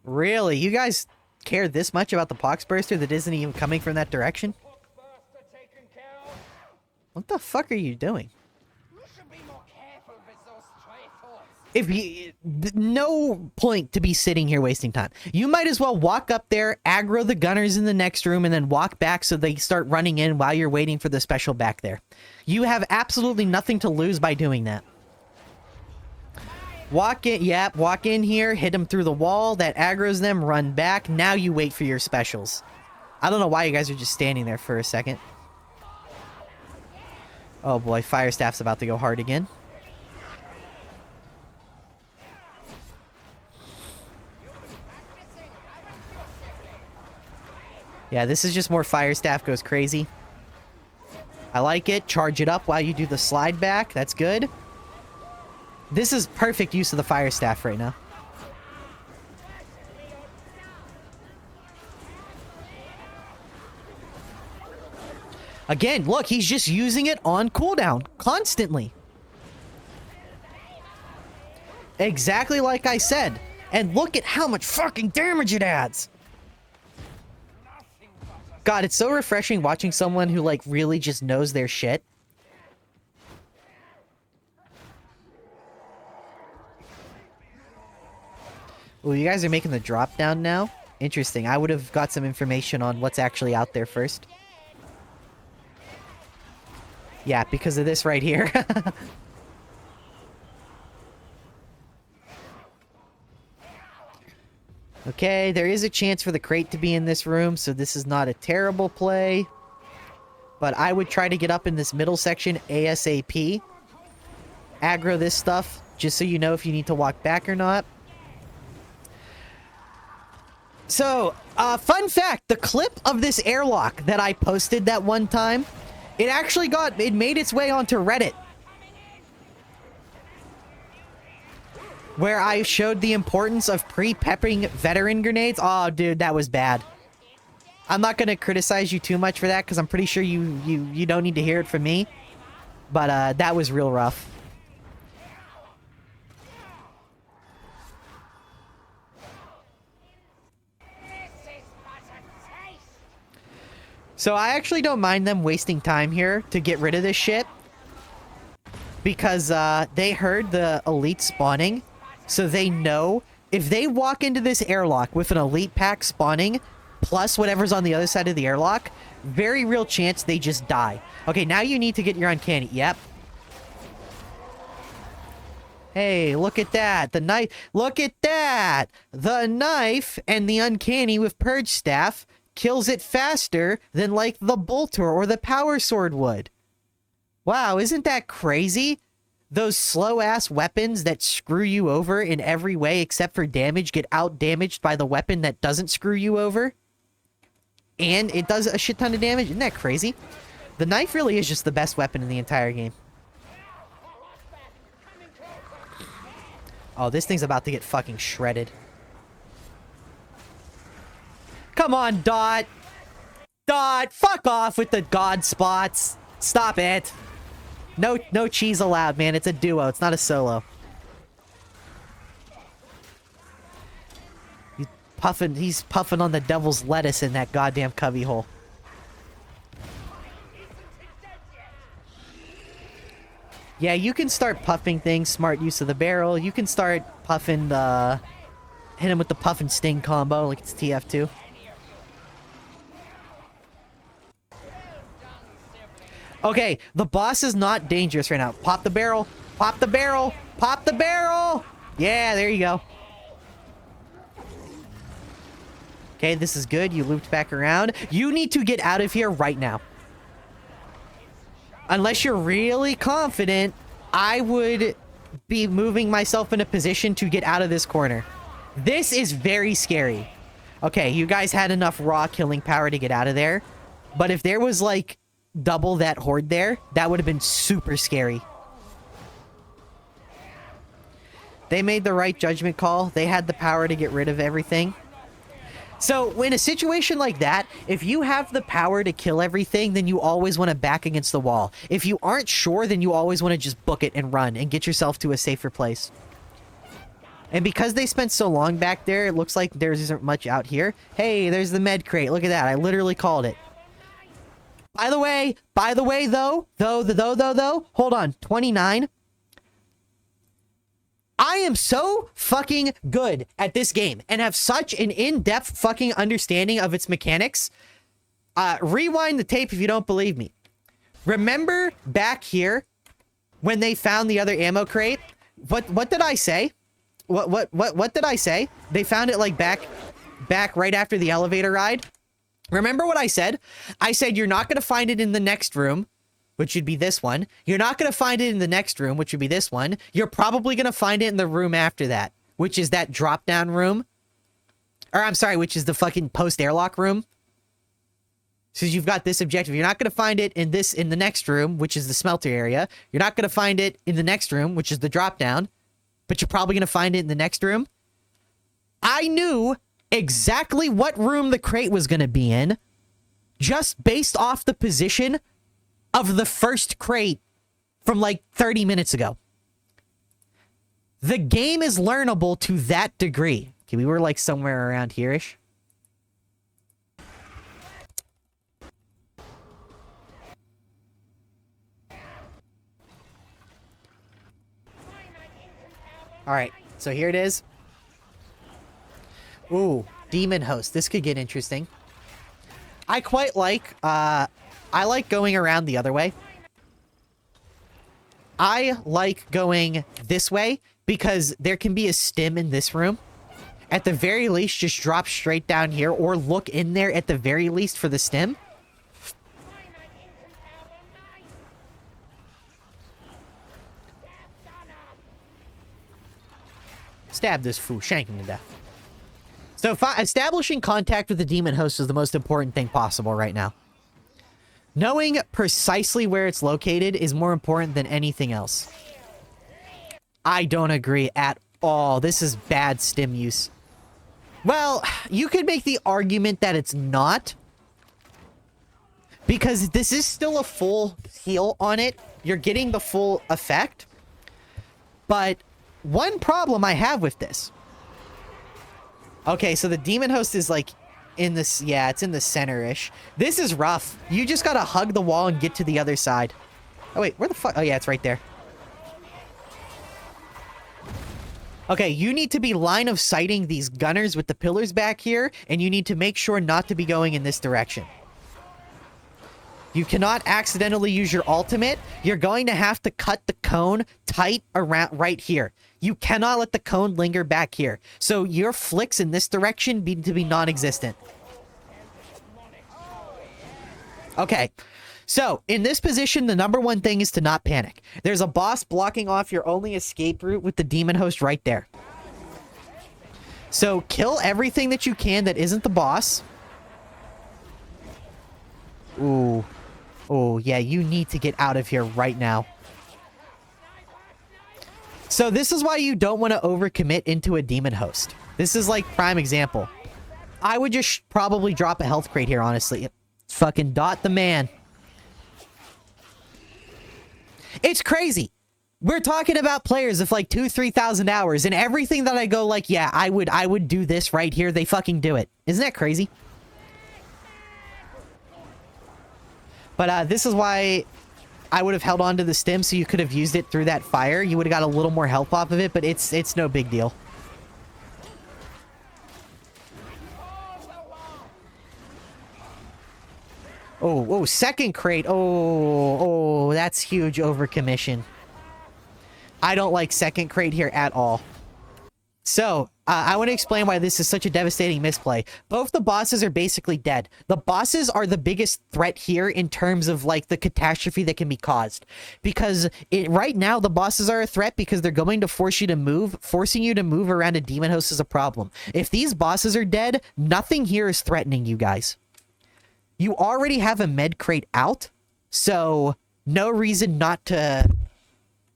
Really? You guys care this much about the Poxburster that isn't even coming from that direction? What the fuck are you doing? If you... No point to be sitting here wasting time. You might as well walk up there, aggro the gunners in the next room, and then walk back so they start running in while you're waiting for the special back there. You have absolutely nothing to lose by doing that. Walk in, yep, walk in here, hit them through the wall, that aggroes them, run back. Now you wait for your specials. I don't know why you guys are just standing there for a second. Oh boy, Fire Staff's about to go hard again. Yeah, this is just more Fire Staff goes crazy. I like it. Charge it up while you do the slide back. That's good. This is perfect use of the Fire Staff right now. Again, look, he's just using it on cooldown constantly. Exactly like I said. And look at how much fucking damage it adds. God, it's so refreshing watching someone who, like, really just knows their shit. Oh, you guys are making the drop down now? Interesting. I would have got some information on what's actually out there first. Yeah, because of this right here. Okay, there is a chance for the crate to be in this room, so this is not a terrible play. But I would try to get up in this middle section ASAP. Aggro this stuff, just so you know if you need to walk back or not. So, fun fact, the clip of this airlock that I posted that one time, it made its way onto Reddit. Where I showed the importance of pre-pepping veteran grenades. Oh, dude, that was bad. I'm not going to criticize you too much for that, because I'm pretty sure you don't need to hear it from me. But, that was real rough. So I actually don't mind them wasting time here to get rid of this shit. Because, they heard the elite spawning. So they know if they walk into this airlock with an elite pack spawning, plus whatever's on the other side of the airlock, very real chance they just die. Okay, now you need to get your uncanny. Yep. Hey, look at that. The knife. Look at that. The knife and the uncanny with purge staff kills it faster than like the bolter or the power sword would. Wow, isn't that crazy? Those slow-ass weapons that screw you over in every way except for damage get out-damaged by the weapon that doesn't screw you over. And it does a shit ton of damage. Isn't that crazy? The knife really is just the best weapon in the entire game. Oh, this thing's about to get fucking shredded. Come on, Dot! Dot, fuck off with the god spots! Stop it! No cheese allowed, man. It's a duo. It's not a solo. He's puffing on the devil's lettuce in that goddamn cubbyhole. Yeah, you can start puffing things. Smart use of the barrel. You can start puffing the... Hit him with the puff and sting combo like it's TF2. Okay, the boss is not dangerous right now. Pop the barrel. Pop the barrel. Pop the barrel. Yeah, there you go. Okay, this is good. You looped back around. You need to get out of here right now. Unless you're really confident, I would be moving myself in a position to get out of this corner. This is very scary. Okay, you guys had enough raw killing power to get out of there. But if there was like double that horde there, that would have been super scary. They made the right judgment call. They had the power to get rid of everything. So in a situation like that, if you have the power to kill everything, then you always want to back against the wall. If you aren't sure, then you always want to just book it and run and get yourself to a safer place. And because they spent so long back there, it looks like there isn't much out here. Hey, there's the med crate. Look at that. I literally called it. By the way, though, hold on, 29. I am so fucking good at this game and have such an in-depth fucking understanding of its mechanics. Rewind the tape if you don't believe me. Remember back here when they found the other ammo crate? What did I say? What did I say? They found it like back right after the elevator ride. Remember what I said? I said you're not going to find it in the next room, which would be this one. You're not going to find it in the next room, which would be this one. You're probably going to find it in the room after that, which is that drop-down room. Or, I'm sorry, which is the fucking post-airlock room. So you've got this objective. You're not going to find it in the next room, which is the smelter area. You're not going to find it in the next room, which is the drop-down. But you're probably going to find it in the next room. I knew exactly what room the crate was going to be in, just based off the position of the first crate from like 30 minutes ago. The game is learnable to that degree. Okay, we were like somewhere around here-ish. Alright, so here it is. Ooh, Demon Host. This could get interesting. I quite like, I like going around the other way. I like going this way because there can be a stim in this room. At the very least, just drop straight down here or look in there at the very least for the stim. Stab this fool, shank him to death. So establishing contact with the demon host is the most important thing possible right now. Knowing precisely where it's located is more important than anything else. I don't agree at all. This is bad stim use. Well, you could make the argument that it's not. Because this is still a full heal on it. You're getting the full effect. But one problem I have with this. Okay, so the demon host is like in this, yeah, it's in the center-ish. This is rough. You just gotta hug the wall and get to the other side. Oh wait, where the fuck? Oh yeah, it's right there. Okay, you need to be line of sighting these gunners with the pillars back here, and you need to make sure not to be going in this direction. You cannot accidentally use your ultimate. You're going to have to cut the cone tight around right here. You cannot let the cone linger back here. So your flicks in this direction need to be non-existent. Okay. So in this position, the number one thing is to not panic. There's a boss blocking off your only escape route with the demon host right there. So kill everything that you can that isn't the boss. Ooh. Oh, yeah, you need to get out of here right now. So this is why you don't want to overcommit into a demon host. This is like prime example. I would just probably drop a health crate here, honestly. Fucking dot the man. It's crazy. We're talking about players of like 2,000-3,000 hours, and everything that I go like, yeah, I would do this right here, they fucking do it. Isn't that crazy? But this is why I would have held on to the stem, so you could have used it through that fire. You would have got a little more health off of it, but it's no big deal. Oh, second crate. Oh, that's huge overcommission. I don't like second crate here at all. So, I want to explain why this is such a devastating misplay. Both the bosses are basically dead. The bosses are the biggest threat here in terms of, like, the catastrophe that can be caused. Because right now, the bosses are a threat because they're going to force you to move. Forcing you to move around a demon host is a problem. If these bosses are dead, nothing here is threatening you guys. You already have a med crate out, so no reason not to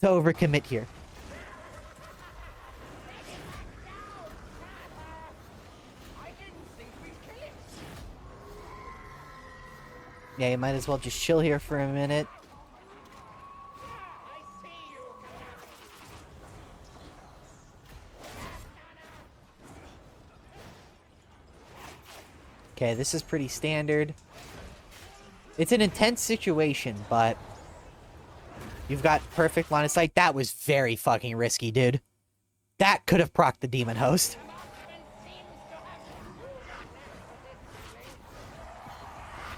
overcommit here. Yeah, you might as well just chill here for a minute. Okay, this is pretty standard. It's an intense situation, but you've got perfect line of sight. That was very fucking risky, dude. That could have procced the demon host.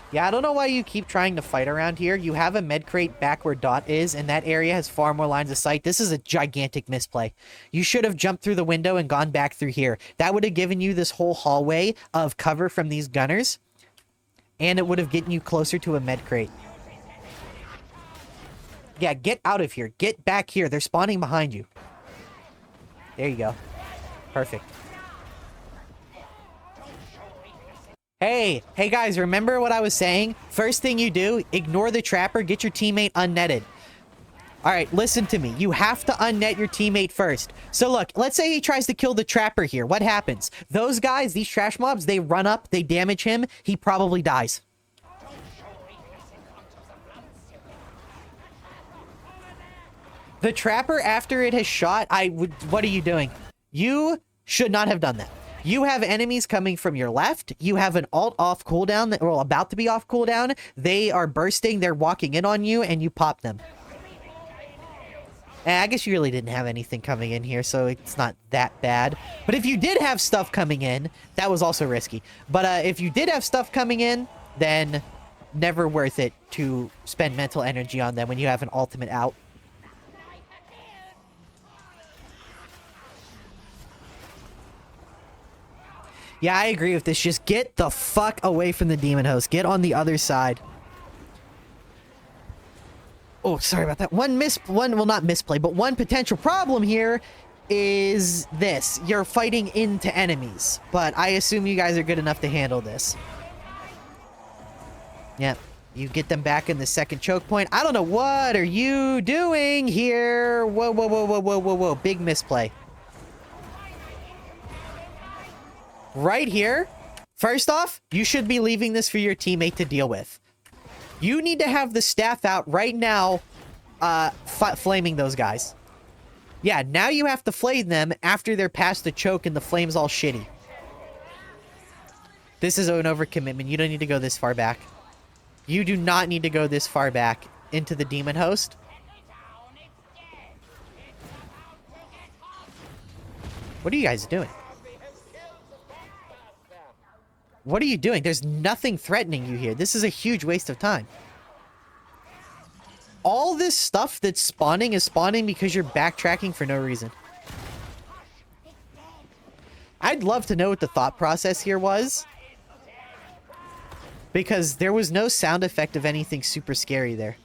Yeah, I don't know why you keep trying to fight around here. You have a med crate back where Dot is, and that area has far more lines of sight. This is a gigantic misplay. You should have jumped through the window and gone back through here. That would have given you this whole hallway of cover from these gunners, and it would have gotten you closer to a med crate. Yeah, get out of here. Get back here. They're spawning behind you. There you go. Perfect. Hey guys, remember what I was saying? First thing you do, ignore the trapper, get your teammate unnetted. Alright, listen to me. You have to unnet your teammate first. So look, let's say he tries to kill the trapper here. What happens? Those guys, these trash mobs, they run up, they damage him, he probably dies. The trapper, after it has shot, what are you doing? You should not have done that. You have enemies coming from your left. You have an alt off cooldown that well about to be off cooldown. They are bursting. They're walking in on you, and you pop them. And I guess you really didn't have anything coming in here, so it's not that bad. But if you did have stuff coming in, that was also risky. But if you did have stuff coming in, then never worth it to spend mental energy on them when you have an ultimate out. Yeah, I agree with this. Just get the fuck away from the demon host. Get on the other side. Oh, sorry about that. Well, not misplay, but one potential problem here is this. You're fighting into enemies, but I assume you guys are good enough to handle this. Yep. You get them back in the second choke point. I don't know. What are you doing here? Whoa, whoa, whoa, whoa, whoa, whoa, whoa. Big misplay. Right here, first off, you should be leaving this for your teammate to deal with. You need to have the staff out right now, flaming those guys. Yeah, now you have to flame them after they're past the choke and the flame's all shitty. This is an overcommitment. You don't need to go this far back. You do not need to go this far back into the demon host. What are you guys doing? What are you doing? There's nothing threatening you here. This is a huge waste of time. All this stuff that's spawning is spawning because you're backtracking for no reason. I'd love to know what the thought process here was. Because there was no sound effect of anything super scary there.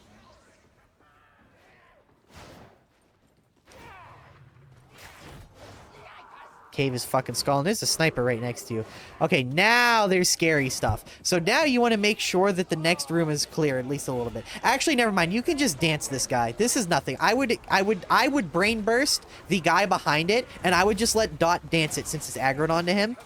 Cave is fucking skull, and there's a sniper right next to you. Okay, now there's scary stuff. So now you want to make sure that the next room is clear at least a little bit. Actually, never mind. You can just dance this guy. This is nothing. I would brain burst the guy behind it, and I would just let Dot dance it since it's aggroed onto him.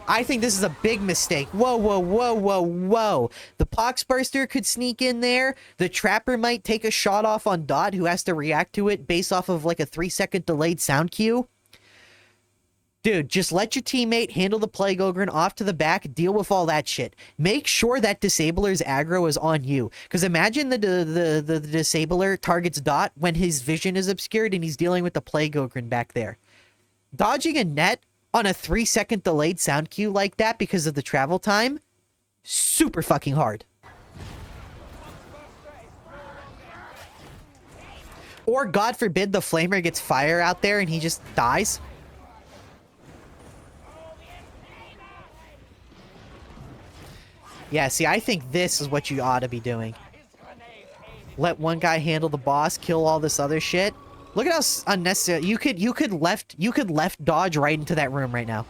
I think this is a big mistake. Whoa, whoa, whoa, whoa, whoa. The Poxburster could sneak in there. The Trapper might take a shot off on Dot, who has to react to it based off of like a 3-second delayed sound cue. Dude, just let your teammate handle the Plague Ogre off to the back, deal with all that shit. Make sure that Disabler's aggro is on you. Because imagine the Disabler targets Dot when his vision is obscured and he's dealing with the Plague Ogre back there. Dodging a net on a 3-second delayed sound cue like that because of the travel time, super fucking hard. Or, God forbid, the Flamer gets fire out there and he just dies. Yeah, see, I think this is what you ought to be doing. Let one guy handle the boss, kill all this other shit. Look at how unnecessary. You could left dodge right into that room right now.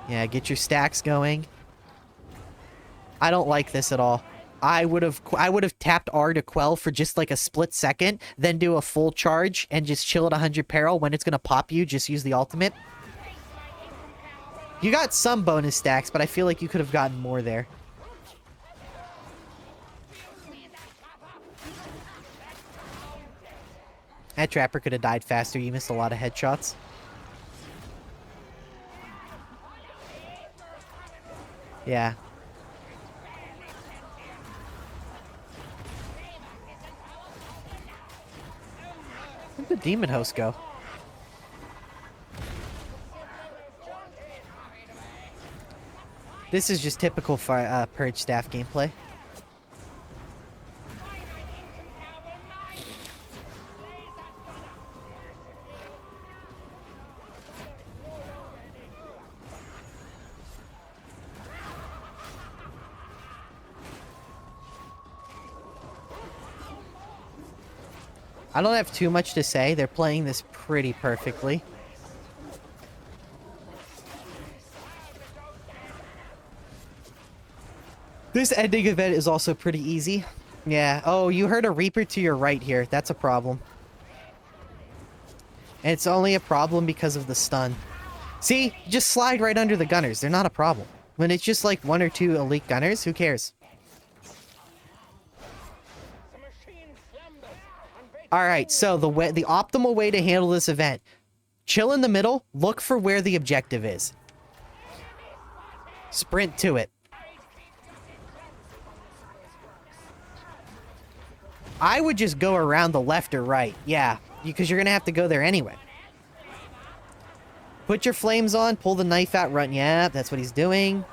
Yeah, get your stacks going. I don't like this at all. I would have tapped R to quell for just like a split second, then do a full charge and just chill at 100 peril. When it's gonna pop you, just use the ultimate. You got some bonus stacks, but I feel like you could have gotten more there. That Trapper could have died faster. You missed a lot of headshots. Yeah. Where'd the demon host go? This is just typical Purge staff gameplay. I don't have too much to say. They're playing this pretty perfectly. This ending event is also pretty easy. Yeah. Oh, you heard a Reaper to your right here. That's a problem. And it's only a problem because of the stun. See? Just slide right under the gunners. They're not a problem. When it's just like 1 or 2 elite gunners, who cares? All right, so the optimal way to handle this event, chill in the middle, look for where the objective is. Sprint to it. I would just go around the left or right. Yeah, because you're going to have to go there anyway. Put your flames on, pull the knife out, run. Yeah, that's what he's doing.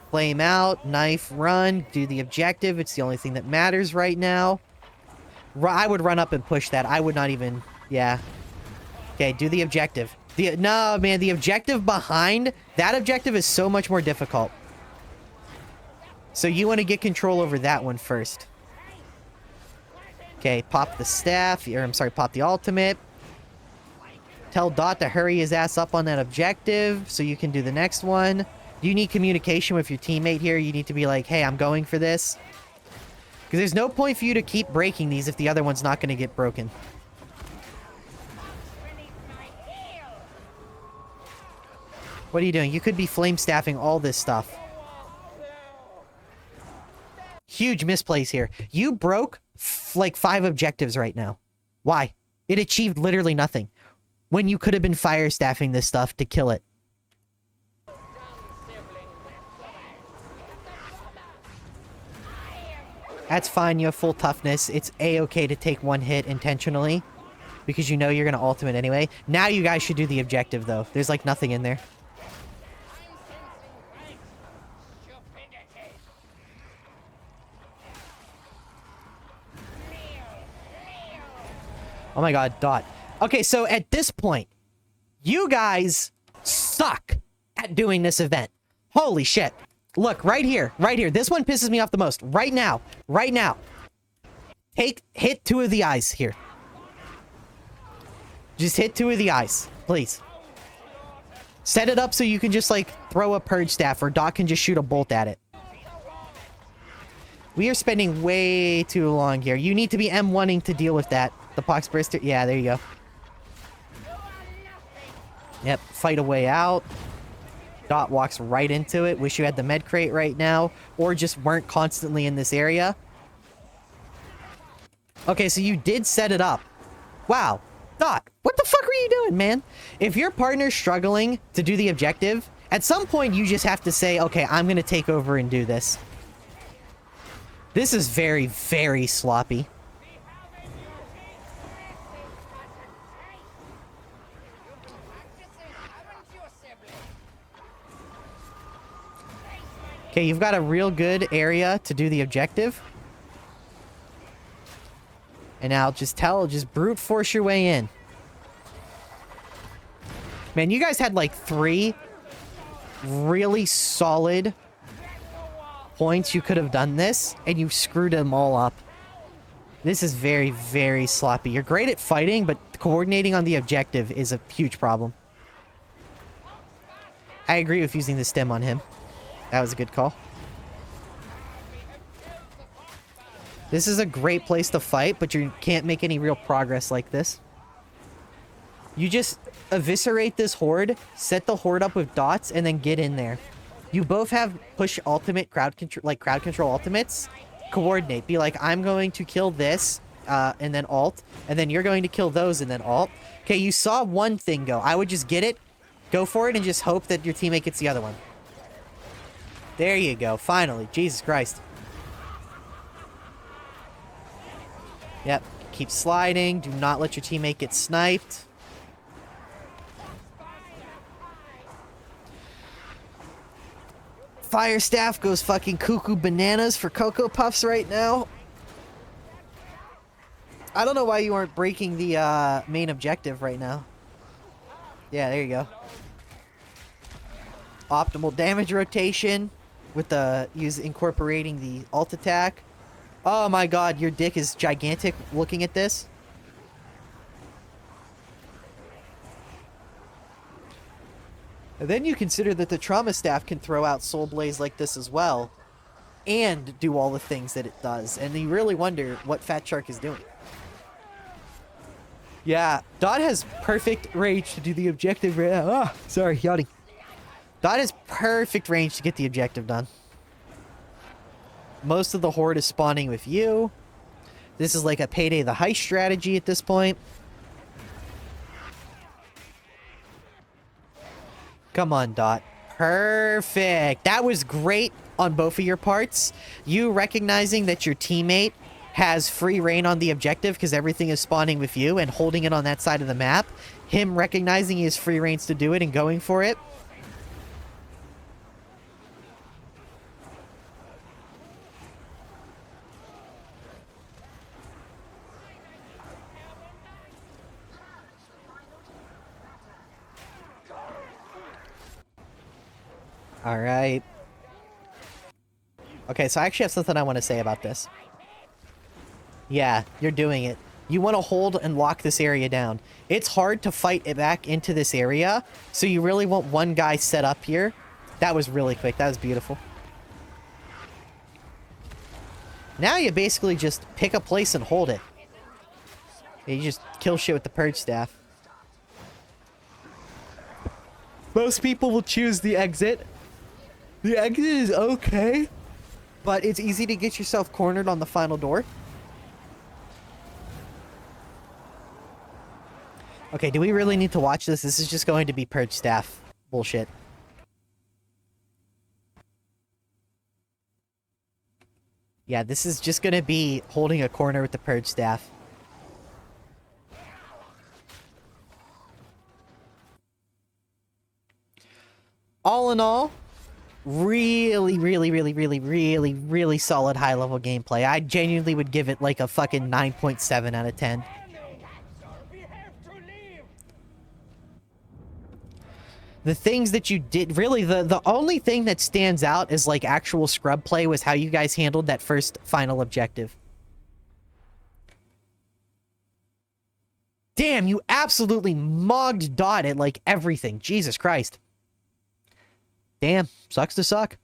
Flame out, knife, run, do the objective. It's the only thing that matters right now. I would run up and push that. I would not even... Yeah. Okay, do the objective. No, man, the objective behind... That objective is so much more difficult. So you want to get control over that one first. Okay, pop the staff. Or, I'm sorry, pop the ultimate. Tell Dot to hurry his ass up on that objective so you can do the next one. You need communication with your teammate here. You need to be like, hey, I'm going for this. Because there's no point for you to keep breaking these if the other one's not going to get broken. What are you doing? You could be flame staffing all this stuff. Huge misplays here. You broke like 5 objectives right now. Why? It achieved literally nothing. When you could have been fire staffing this stuff to kill it. That's fine, you have full toughness. It's a-okay to take 1 hit intentionally. Because you know you're going to ultimate anyway. Now you guys should do the objective, though. There's like nothing in there. Oh my god, Dot. Okay, so at this point, you guys suck at doing this event. Holy shit. Look, right here, right here. This one pisses me off the most. Right now, right now. Hit 2 of the eyes here. Just hit 2 of the eyes, please. Set it up so you can just, like, throw a purge staff or Dot can just shoot a bolt at it. We are spending way too long here. You need to be M1ing to deal with that. The pox burster. Yeah, there you go. Yep, fight a way out. Dot walks right into it. Wish you had the med crate right now. Or just weren't constantly in this area. Okay, so you did set it up. Wow. Dot, what the fuck were you doing, man? If your partner's struggling to do the objective, at some point you just have to say, okay, I'm going to take over and do this. This is very, very sloppy. Okay, you've got a real good area to do the objective. And now just brute force your way in. Man, you guys had like 3 really solid points you could have done this, and you screwed them all up. This is very, very sloppy. You're great at fighting, but coordinating on the objective is a huge problem. I agree with using the stem on him. That was a good call. This is a great place to fight, but you can't make any real progress like this. You just eviscerate this horde, set the horde up with dots, and then get in there. You both have push ultimate crowd control ultimates. Coordinate. Be like, I'm going to kill this, and then alt, and then you're going to kill those and then alt. Okay, you saw one thing go. I would just get it, go for it, and just hope that your teammate gets the other one. There you go. Finally. Jesus Christ. Yep. Keep sliding. Do not let your teammate get sniped. Fire staff goes fucking cuckoo bananas for Cocoa Puffs right now. I don't know why you aren't breaking the main objective right now. Yeah, there you go. Optimal damage rotation with the incorporating the alt attack. Oh my god, your dick is gigantic looking at this. And then you consider that the trauma staff can throw out Soul Blaze like this as well. And do all the things that it does. And you really wonder what Fat Shark is doing. Yeah, Dot has perfect range to do the objective right now. Ah, sorry, yawning. Dot has perfect range to get the objective done. Most of the horde is spawning with you. This is like a payday the heist strategy at this point. Come on, Dot. Perfect. That was great on both of your parts. You recognizing that your teammate has free reign on the objective because everything is spawning with you and holding it on that side of the map. Him recognizing he has free reigns to do it and going for it. All right. Okay, so I actually have something I want to say about this. Yeah, you're doing it. You want to hold and lock this area down. It's hard to fight it back into this area, so you really want one guy set up here. That was really quick. That was beautiful. Now you basically just pick a place and hold it. You just kill shit with the purge staff. Most people will choose the exit. The exit is okay, but it's easy to get yourself cornered on the final door. Okay, do we really need to watch this? This is just going to be purge staff bullshit. Yeah, this is just going to be holding a corner with the purge staff. All in all, really solid high-level gameplay. I genuinely would give it like a fucking 9.7 out of 10. The things that you did, really, the only thing that stands out is like actual scrub play was how you guys handled that first final objective. Damn, you absolutely mogged Dot at like everything. Jesus Christ. Damn, sucks to suck.